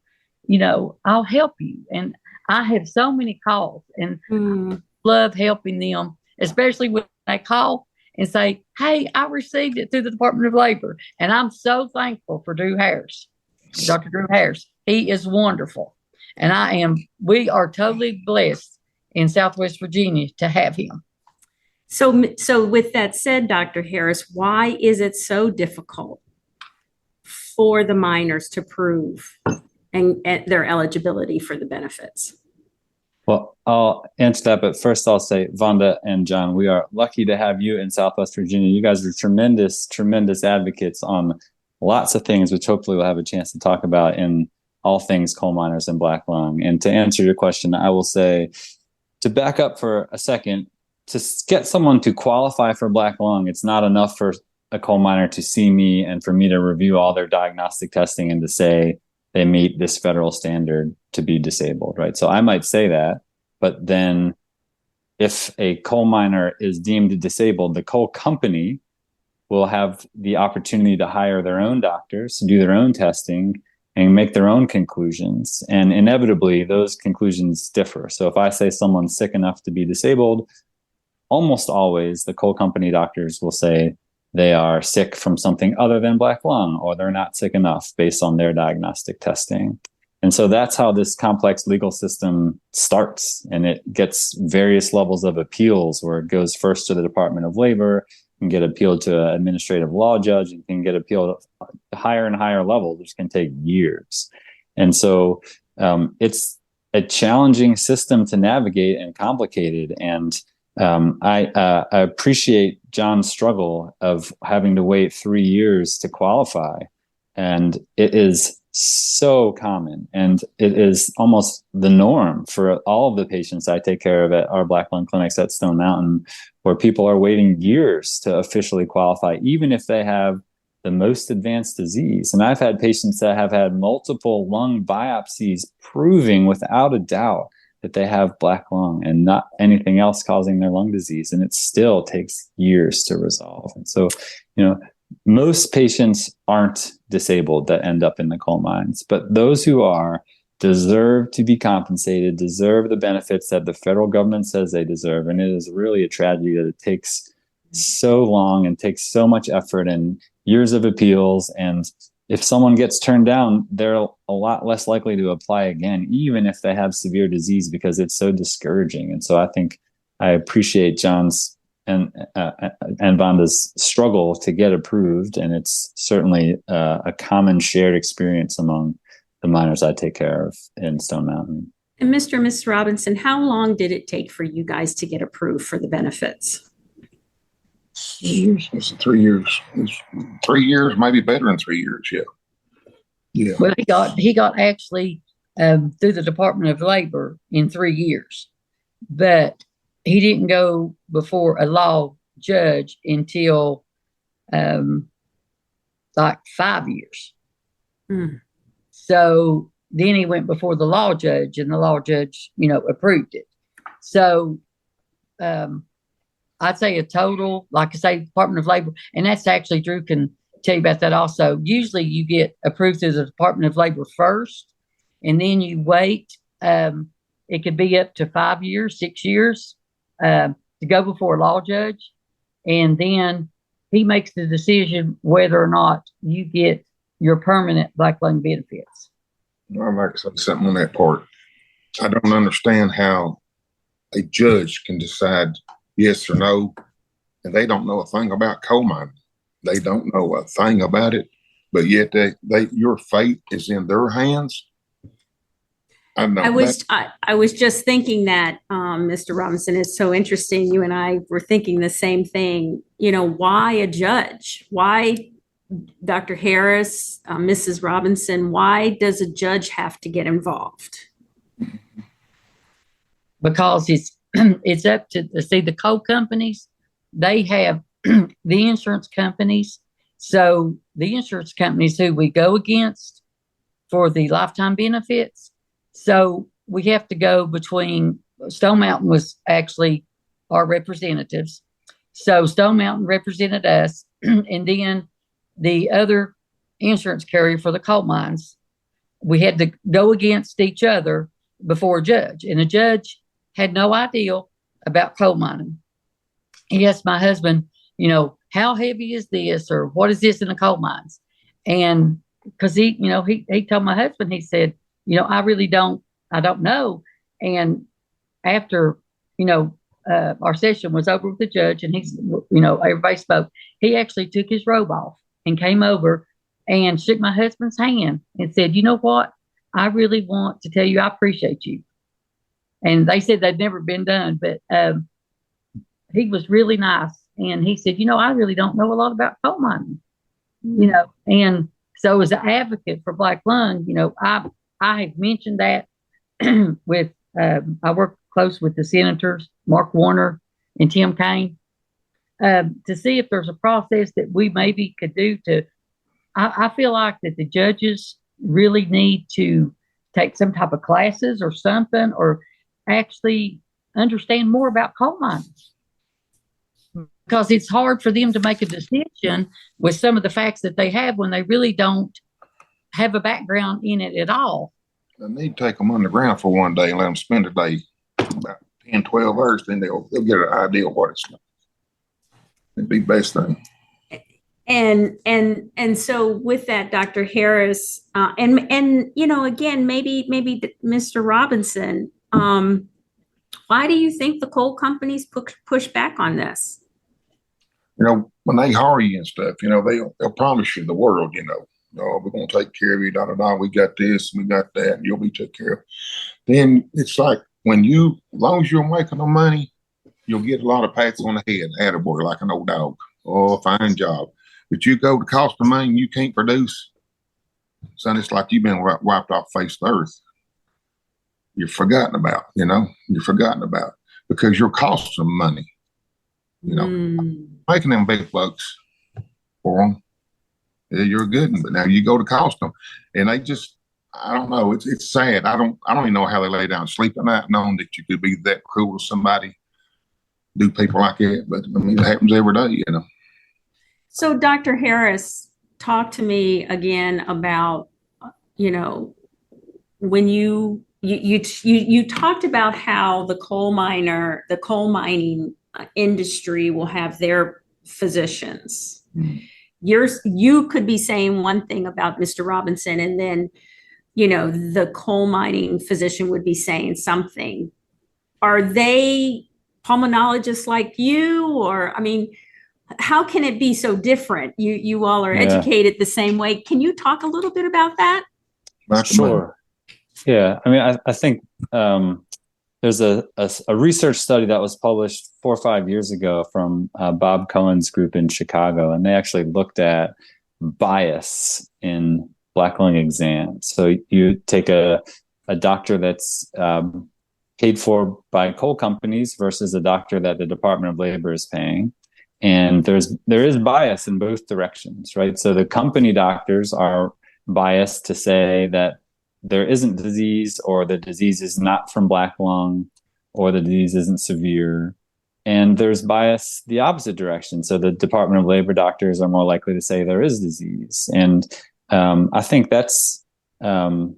I'll help you. And I have so many calls and I love helping them, especially when they call and say, hey, I received it through the Department of Labor. And I'm so thankful for Dr. Drew Harris. He is wonderful. And we are totally blessed in Southwest Virginia to have him. So with that said, Dr. Harris, why is it so difficult for the minors to prove and their eligibility for the benefits? Well, I'll answer that, but first I'll say, Vonda and John, we are lucky to have you in Southwest Virginia. You guys are tremendous, tremendous advocates on lots of things, which hopefully we'll have a chance to talk about in all things coal miners and black lung. And to answer your question, I will say, to back up for a second, to get someone to qualify for black lung, it's not enough for a coal miner to see me and for me to review all their diagnostic testing and to say they meet this federal standard to be disabled, right? So I might say that, but then if a coal miner is deemed disabled, the coal company will have the opportunity to hire their own doctors to do their own testing and make their own conclusions. And inevitably, those conclusions differ. So if I say someone's sick enough to be disabled, almost always the coal company doctors will say they are sick from something other than black lung, or they're not sick enough based on their diagnostic testing. And so that's how this complex legal system starts. And it gets various levels of appeals, where it goes first to the Department of Labor, can get appealed to an administrative law judge, and can get appealed to higher and higher levels, which can take years. And so it's a challenging system to navigate and complicated. And I appreciate John's struggle of having to wait 3 years to qualify. And it is so common, and it is almost the norm for all of the patients I take care of at our black lung clinics at Stone Mountain, where people are waiting years to officially qualify, even if they have the most advanced disease. And I've had patients that have had multiple lung biopsies proving without a doubt that they have black lung and not anything else causing their lung disease. And it still takes years to resolve. And so, most patients aren't disabled that end up in the coal mines, but those who are deserve to be compensated, deserve the benefits that the federal government says they deserve. And it is really a tragedy that it takes so long and takes so much effort and years of appeals. And if someone gets turned down, they're a lot less likely to apply again, even if they have severe disease, because it's so discouraging. And so I think I appreciate John's and Vonda's struggle to get approved. And it's certainly a common shared experience among the miners I take care of in Stone Mountain. And Mr. and Mrs. Robinson, how long did it take for you guys to get approved for the benefits? Years. It's 3 years. It's 3 years, maybe better than 3 years. Yeah. Well, he got actually through the Department of Labor in 3 years, but he didn't go before a law judge until like 5 years. So then he went before the law judge, and the law judge, approved it. So I'd say a total, like I say, Department of Labor, and that's actually, Drew can tell you about that also. Usually you get approved through the Department of Labor first, and then you wait. It could be up to 5 years, 6 years to go before a law judge. And then he makes the decision whether or not you get your permanent black lung benefits. I'd like to say something on that part. I don't understand how a judge can decide yes or no, and they don't know a thing about coal mining. They don't know a thing about it. but yet your fate is in their hands. I know I was just thinking that, Mr. Robinson, is so interesting. You and I were thinking the same thing. You know, why a judge? Why Dr. Harris, Mrs. Robinson? Why does a judge have to get involved? Because it's up to the coal companies. They have the insurance companies. So the insurance companies who we go against for the lifetime benefits. So we have to go between. Stone Mountain was actually our representatives. So Stone Mountain represented us, and then the other insurance carrier for the coal mines. We had to go against each other before a judge, and a judge had no idea about coal mining. He asked my husband, how heavy is this, or what is this in the coal mines? And because he told my husband, he said, I don't know. And after, our session was over with the judge, and he's, everybody spoke. He actually took his robe off and came over and shook my husband's hand and said, you know what? I really want to tell you I appreciate you. And they said they'd never been done, but he was really nice. And he said, I really don't know a lot about coal mining, And so as an advocate for Black Lung, I have mentioned that with, I work close with the senators, Mark Warner and Tim Kaine, to see if there's a process that we maybe could do I feel like that the judges really need to take some type of classes or something, or actually understand more about coal mines, because it's hard for them to make a decision with some of the facts that they have when they really don't have a background in it at all. I need to take them underground for one day and let them spend a day, about 10, 12 hours, then they'll get an idea of what it's like. It'd be the best thing. And so with that, Dr. Harris, and again, maybe Mr. Robinson, why do you think the coal companies push back on this? When they hire you and stuff, they'll promise you the world, we're going to take care of you, we got this, we got that, and you'll be taken care of. Then it's like as long as you're making the money, you'll get a lot of pats on the head, attaboy, like an old dog. Oh, fine job. But you go to cost of money and you can't produce, son, it's like you've been wiped off the face of the earth. You're forgotten about, you're forgotten about because you're costing them money, making them big bucks for them. Yeah, you're a good one, but now you go to cost them, and they just, I don't know. It's sad. I don't even know how they lay down and sleep at night, knowing that you could be that cruel to somebody, do people like that. But I mean, it happens every day, So, Dr. Harris, talk to me again about, when you talked about how the coal mining industry will have their physicians. Mm-hmm. You could be saying one thing about Mr. Robinson, and then, the coal mining physician would be saying something. Are they pulmonologists like you? Or, how can it be so different? You all are educated the same way. Can you talk a little bit about that? Sure. Yeah. I think there's a research study that was published 4 or 5 years ago from Bob Cohen's group in Chicago, and they actually looked at bias in Black lung exams. So you take a doctor that's paid for by coal companies versus a doctor that the Department of Labor is paying. And there is bias in both directions, right? So the company doctors are biased to say that there isn't disease, or the disease is not from Black lung, or the disease isn't severe. And there's bias the opposite direction. So the Department of Labor doctors are more likely to say there is disease. And I think that's the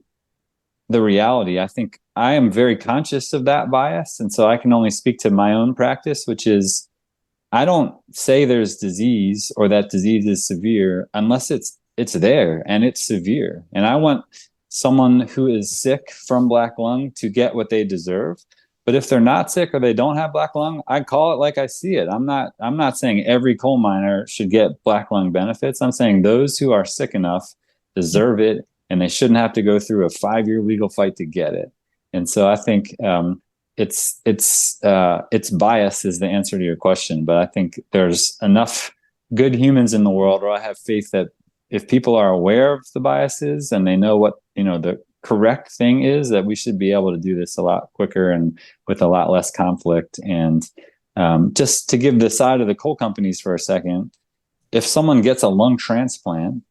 reality. I think I am very conscious of that bias. And so I can only speak to my own practice, which is I don't say there's disease or that disease is severe unless it's there and it's severe. And I want someone who is sick from Black lung to get what they deserve. But if they're not sick or they don't have black lung, I call it like I see it. I'm not saying every coal miner should get black lung benefits. I'm saying those who are sick enough deserve it, and they shouldn't have to go through a 5-year legal fight to get it. And so I think it's bias is the answer to your question. But I think there's enough good humans in the world, or I have faith that if people are aware of the biases and they know what, the correct thing is, that we should be able to do this a lot quicker and with a lot less conflict. And just to give the side of the coal companies for a second, if someone gets a lung transplant,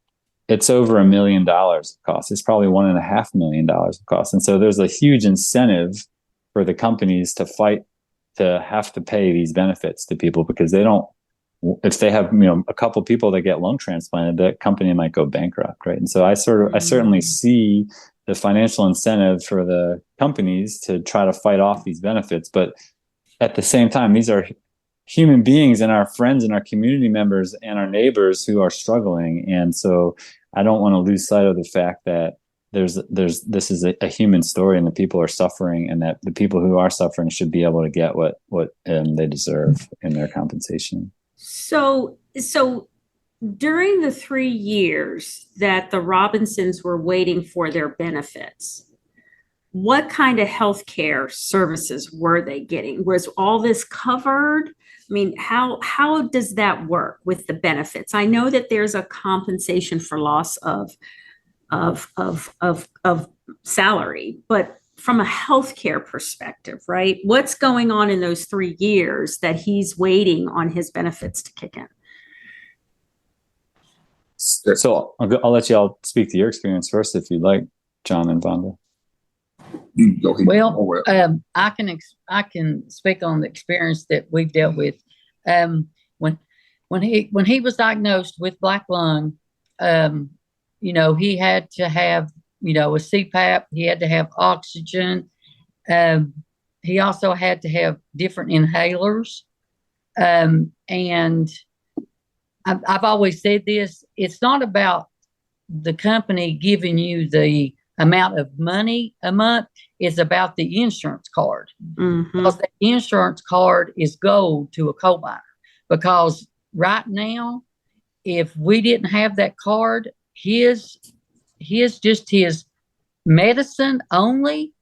it's over $1 million of cost. It's probably $1.5 million of cost. And so there's a huge incentive for the companies to fight to have to pay these benefits to people, because they don't, if they have, a couple people that get lung transplanted, that company might go bankrupt. Right. And so I certainly see the financial incentive for the companies to try to fight off these benefits. But at the same time, these are human beings and our friends and our community members and our neighbors who are struggling. And so I don't want to lose sight of the fact that this is a human story, and the people are suffering, and that the people who are suffering should be able to get what they deserve in their compensation. So during the 3 years that the Robinsons were waiting for their benefits, what kind of healthcare services were they getting? Was all this covered? I mean, how does that work with the benefits? I know that there's a compensation for loss of salary, but from a healthcare perspective, right? What's going on in those 3 years that he's waiting on his benefits to kick in? So I'll let you all speak to your experience first, if you'd like, John and Vonda. Well, I can speak on the experience that we've dealt with. When he was diagnosed with black lung, he had to have a CPAP. He had to have oxygen. He also had to have different inhalers. And I've always said this: it's not about the company giving you the amount of money a month. It's about the insurance card. Mm-hmm. Because the insurance card is gold to a coal miner. Because right now, if we didn't have that card, his medicine only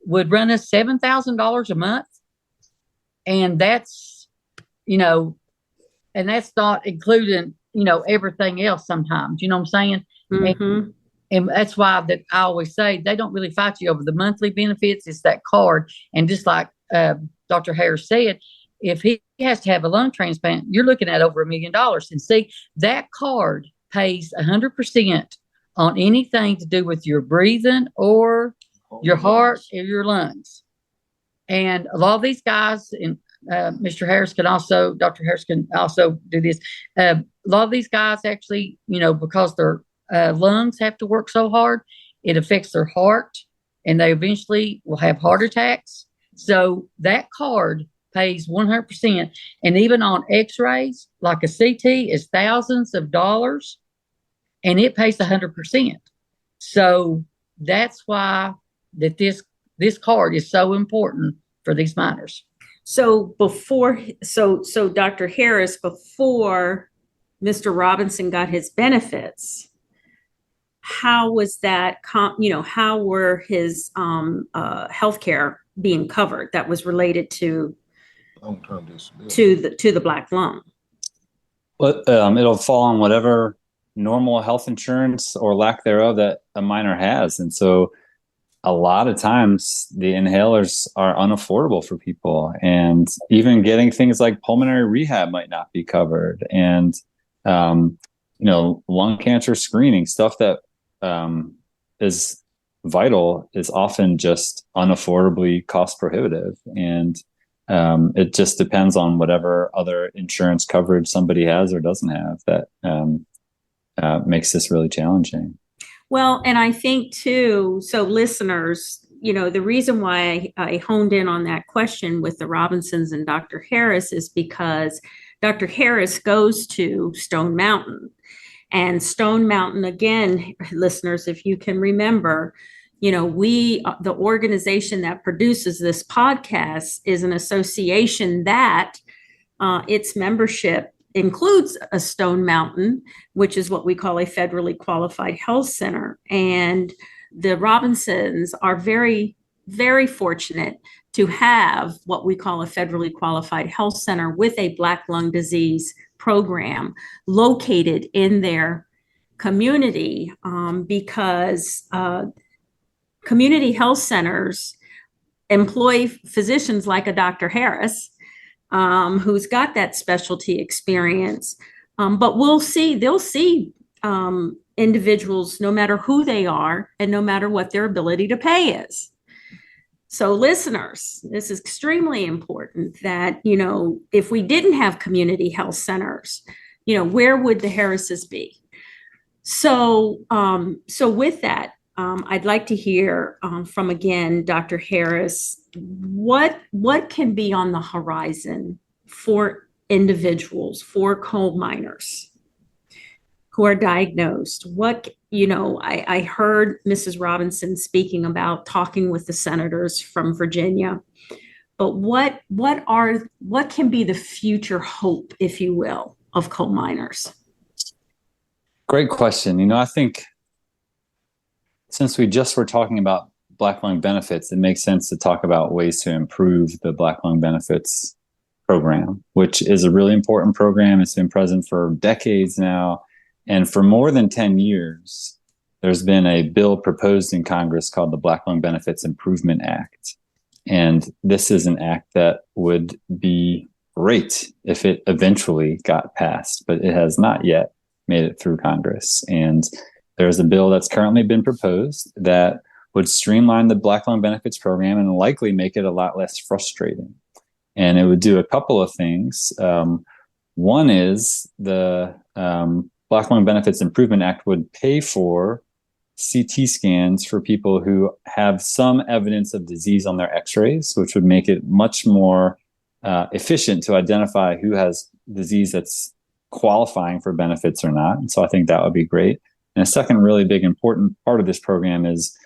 would run us $7,000 a month. And that's, and that's not including, everything else sometimes, you know what I'm saying? Mm-hmm. And that's why that I always say they don't really fight you over the monthly benefits. It's that card. And just like Dr. Harris said, if he has to have a lung transplant, you're looking at over $1 million. And see, that card pays 100% on anything to do with your breathing or your heart or your lungs. And a lot of these guys, and Dr. Harris can also do this. A lot of these guys actually, because their lungs have to work so hard, it affects their heart, and they eventually will have heart attacks. So that card pays 100%. And even on x-rays, like a CT is thousands of dollars, and it pays 100%. So that's why that this card is so important for these miners. So so Dr. Harris, before Mr. Robinson got his benefits, how was that, how were his healthcare being covered that was related to long-term disability to the black lung? Well, it'll fall on whatever normal health insurance or lack thereof that a miner has. And so a lot of times the inhalers are unaffordable for people, and even getting things like pulmonary rehab might not be covered. And, lung cancer screening, stuff that is vital, is often just unaffordably cost prohibitive. And it just depends on whatever other insurance coverage somebody has or doesn't have that makes this really challenging. Well, and I think too, so listeners, the reason why I honed in on that question with the Robinsons and Dr. Harris is because Dr. Harris goes to Stone Mountain. And Stone Mountain, again, listeners, if you can remember, the organization that produces this podcast is an association that its membership includes a Stone Mountain, which is what we call a federally qualified health center. And the Robinsons are very, very fortunate to have what we call a federally qualified health center with a Black lung disease program located in their community, because community health centers employ physicians like a Dr. Harris, who's got that specialty experience. But they'll see individuals no matter who they are and no matter what their ability to pay is. So listeners, this is extremely important that, if we didn't have community health centers, where would the Harrises be? So with that, I'd like to hear from, again, Dr. Harris, what can be on the horizon for individuals, for coal miners who are diagnosed? I heard Mrs. Robinson speaking about talking with the senators from Virginia, but what can be the future hope, if you will, of coal miners? Great question. I think since we just were talking about Black lung benefits, it makes sense to talk about ways to improve the Black lung benefits program, which is a really important program. It's been present for decades now. And for more than 10 years, there's been a bill proposed in Congress called the Black Lung Benefits Improvement Act. And this is an act that would be great if it eventually got passed, but it has not yet made it through Congress. And there's a bill that's currently been proposed that would streamline the Black lung benefits program and likely make it a lot less frustrating. And it would do a couple of things. One is the Black Lung Benefits Improvement Act would pay for CT scans for people who have some evidence of disease on their x-rays, which would make it much more efficient to identify who has disease that's qualifying for benefits or not. And so I think that would be great. And a second really big important part of this program is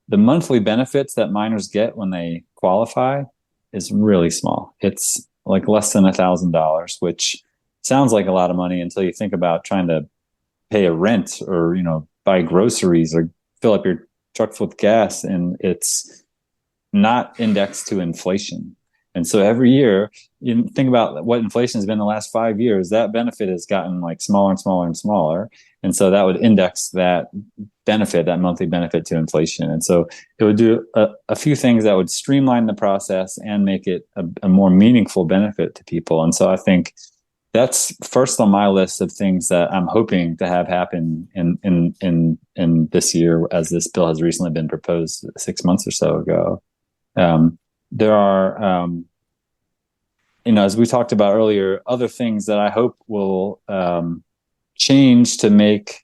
the monthly benefits that miners get when they qualify is really small. It's like less than $1,000, which sounds like a lot of money until you think about trying to pay a rent or, buy groceries or fill up your truck with gas, and it's not indexed to inflation. And so every year, you think about what inflation has been the last 5 years, that benefit has gotten like smaller and smaller and smaller. And so that would index that benefit, that monthly benefit, to inflation. And so it would do a few things that would streamline the process and make it a more meaningful benefit to people. And so I think that's first on my list of things that I'm hoping to have happen in this year, as this bill has recently been proposed 6 months or so ago. There are, as we talked about earlier, other things that I hope will change to make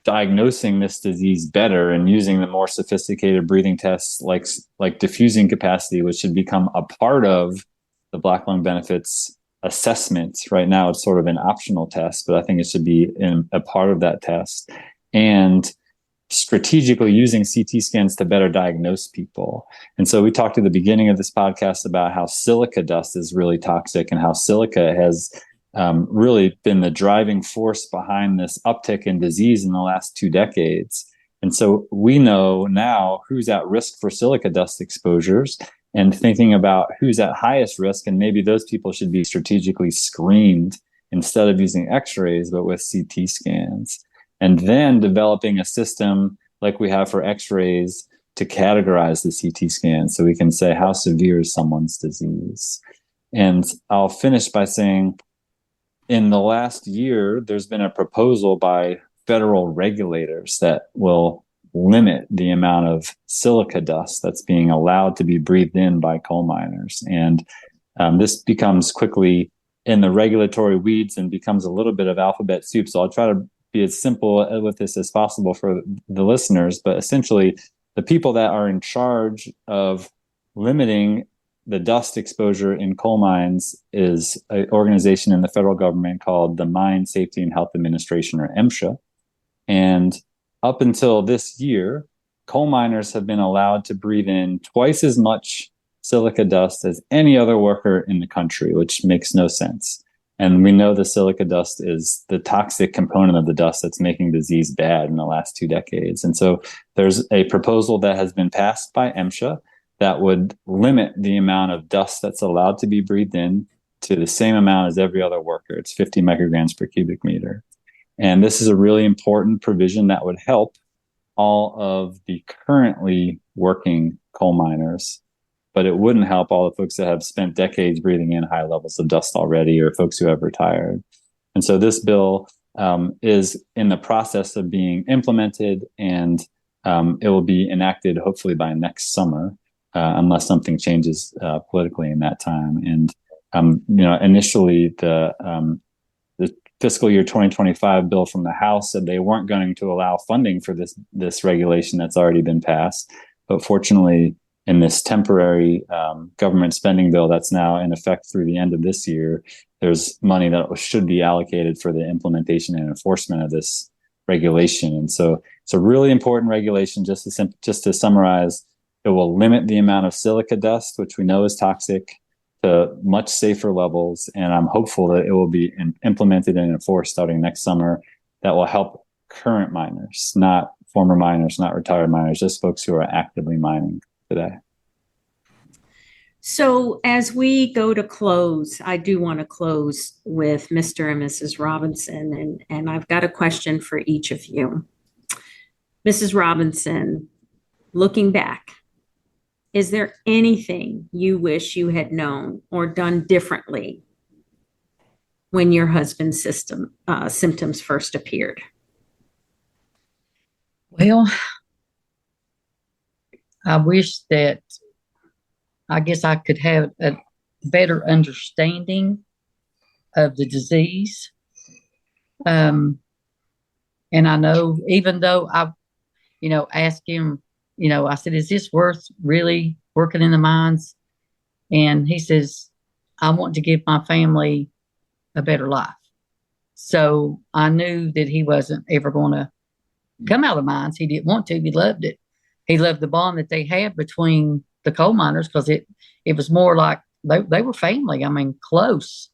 diagnosing this disease better, and using the more sophisticated breathing tests like diffusing capacity, which should become a part of the Black lung benefits assessment. Right now, it's sort of an optional test, but I think it should be a part of that test. And strategically using CT scans to better diagnose people. And so we talked at the beginning of this podcast about how silica dust is really toxic, and how silica has really been the driving force behind this uptick in disease in the last 2 decades. And so we know now who's at risk for silica dust exposures, and thinking about who's at highest risk, and maybe those people should be strategically screened instead of using x-rays, but with CT scans. And then developing a system like we have for x-rays to categorize the CT scan, so we can say how severe is someone's disease. And I'll finish by saying, in the last year, there's been a proposal by federal regulators that will limit the amount of silica dust that's being allowed to be breathed in by coal miners. And this becomes quickly in the regulatory weeds and becomes a little bit of alphabet soup. So I'll try to be as simple with this as possible for the listeners. But essentially, the people that are in charge of limiting the dust exposure in coal mines is an organization in the federal government called the Mine Safety and Health Administration, or MSHA. And up until this year, coal miners have been allowed to breathe in twice as much silica dust as any other worker in the country, which makes no sense. And we know the silica dust is the toxic component of the dust that's making disease bad in the last 2 decades. And so there's a proposal that has been passed by MSHA that would limit the amount of dust that's allowed to be breathed in to the same amount as every other worker. It's 50 micrograms per cubic meter. And this is a really important provision that would help all of the currently working coal miners, but it wouldn't help all the folks that have spent decades breathing in high levels of dust already, or folks who have retired. And so this bill is in the process of being implemented, and it will be enacted hopefully by next summer, unless something changes politically in that time. And initially the fiscal year 2025 bill from the House said they weren't going to allow funding for this regulation that's already been passed. But fortunately, in this temporary government spending bill that's now in effect through the end of this year, there's money that should be allocated for the implementation and enforcement of this regulation. And so it's a really important regulation. Just to summarize, it will limit the amount of silica dust, which we know is toxic, to much safer levels. And I'm hopeful that it will be implemented and enforced starting next summer. That will help current miners, not former miners, not retired miners, just folks who are actively mining today. So as we go to close, I do want to close with Mr. and Mrs. Robinson, and I've got a question for each of you. Mrs. Robinson, looking back, is there anything you wish you had known or done differently when your husband's symptoms first appeared? Well, I wish that I guess I could have a better understanding of the disease. And I know, even though I, asked him, I said, is this worth really working in the mines? And he says, I want to give my family a better life. So I knew that he wasn't ever going to come out of the mines. He didn't want to. He loved it. He loved the bond that they had between the coal miners, because it was more like they were family. I mean, close.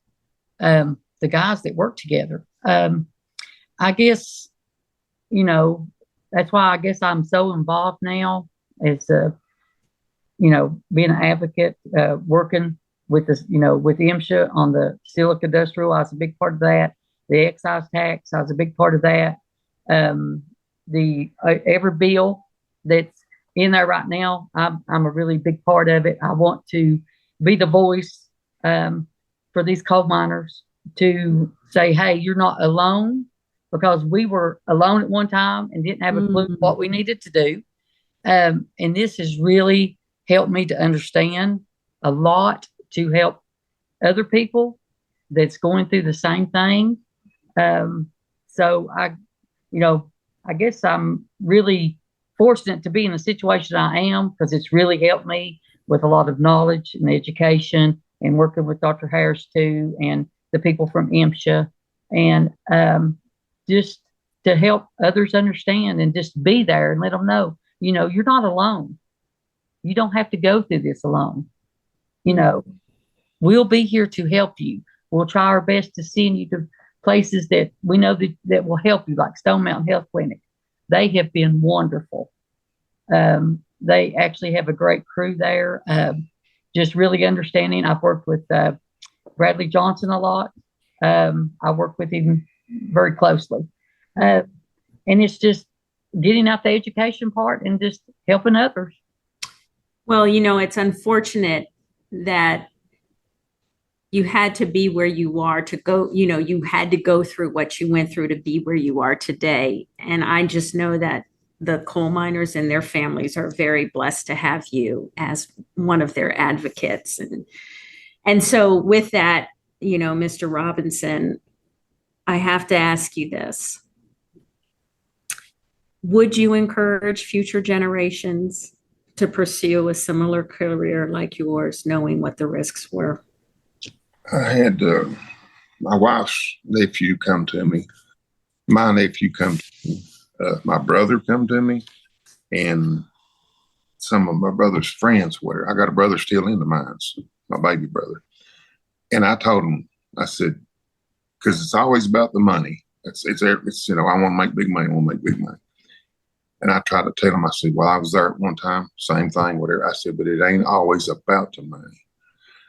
The guys that worked together. I guess, that's why I guess I'm so involved now as, being an advocate, working with this, with MSHA on the silica dust rule. I was a big part of that. The excise tax, I was a big part of that. Every bill that's in there right now, I'm a really big part of it. I want to be the voice for these coal miners to say, hey, you're not alone, because we were alone at one time and didn't have a clue what we needed to do. And this has really helped me to understand a lot, to help other people that's going through the same thing. So I guess I'm really fortunate to be in the situation I am, because it's really helped me with a lot of knowledge and education, and working with Dr. Harris too, and the people from MSHA, and just to help others understand and just be there and let them know, you're not alone. You don't have to go through this alone. We'll be here to help you. We'll try our best to send you to places that we know that will help you, like Stone Mountain Health Clinic. They have been wonderful. They actually have a great crew there, just really understanding. I've worked with Bradley Johnson a lot. I work with him very closely. And it's just getting out the education part and just helping others. Well, it's unfortunate that you had to be where you are to go, you had to go through what you went through to be where you are today. And I just know that the coal miners and their families are very blessed to have you as one of their advocates. And so with that, Mr. Robinson, I have to ask you this. Would you encourage future generations to pursue a similar career like yours, knowing what the risks were? I had my wife's nephew come to me, my nephew come to me, my brother come to me, And some of my brother's friends were. I got a brother still in the mines, my baby brother. And I told him, I said, because it's always about the money. It's I want to make big money. I want to make big money. And I tried to tell him, I said, well, I was there at one time, same thing, whatever. I said, but it ain't always about the money.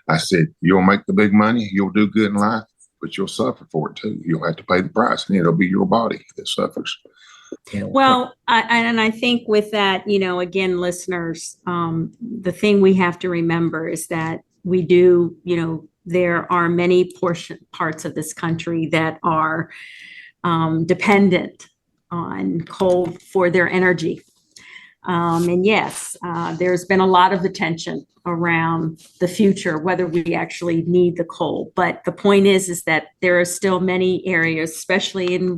I said, you'll make the big money, you'll do good in life, but you'll suffer for it too. You'll have to pay the price, and it'll be your body that suffers. Well, I think with that, again, listeners, the thing we have to remember is that we do, there are many parts of this country that are dependent on coal for their energy. And yes, there's been a lot of attention around the future, whether we actually need the coal. But the point is that there are still many areas, especially in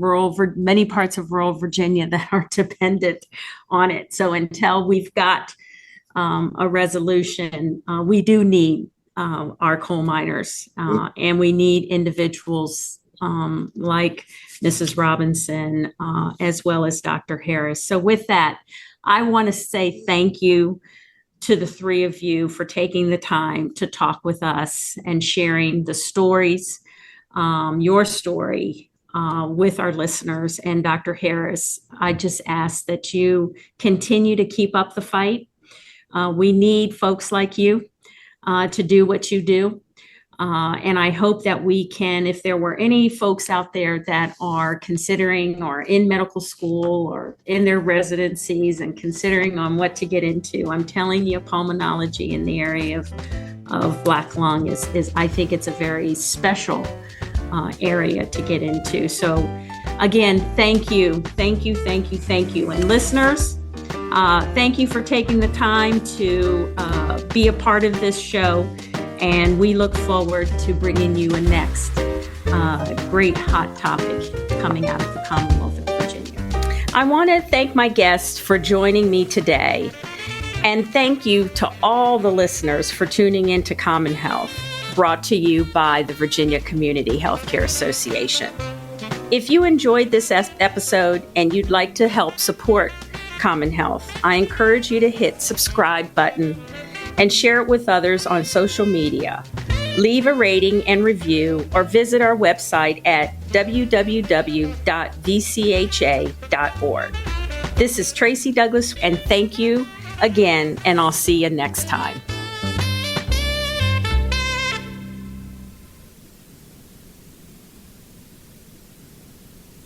many parts of rural Virginia, that are dependent on it. So until we've got a resolution, we do need our coal miners, and we need individuals like Mrs. Robinson, as well as Dr. Harris. So with that, I want to say thank you to the three of you for taking the time to talk with us and sharing the stories, your story, with our listeners. And Dr. Harris, I just ask that you continue to keep up the fight. We need folks like you to do what you do. And I hope that we can, if there were any folks out there that are considering or in medical school or in their residencies and considering on what to get into, I'm telling you, pulmonology in the area of Black lung is I think it's a very special area to get into. So again, thank you. And listeners, thank you for taking the time to be a part of this show. And we look forward to bringing you a next great hot topic coming out of the Commonwealth of Virginia. I want to thank my guests for joining me today. And thank you to all the listeners for tuning in to Common Health, brought to you by the Virginia Community Healthcare Association. If you enjoyed this episode and you'd like to help support Common Health, I encourage you to hit subscribe button and share it with others on social media. Leave a rating and review or visit our website at www.vcha.org. This is Tracy Douglas, and thank you again, and I'll see you next time.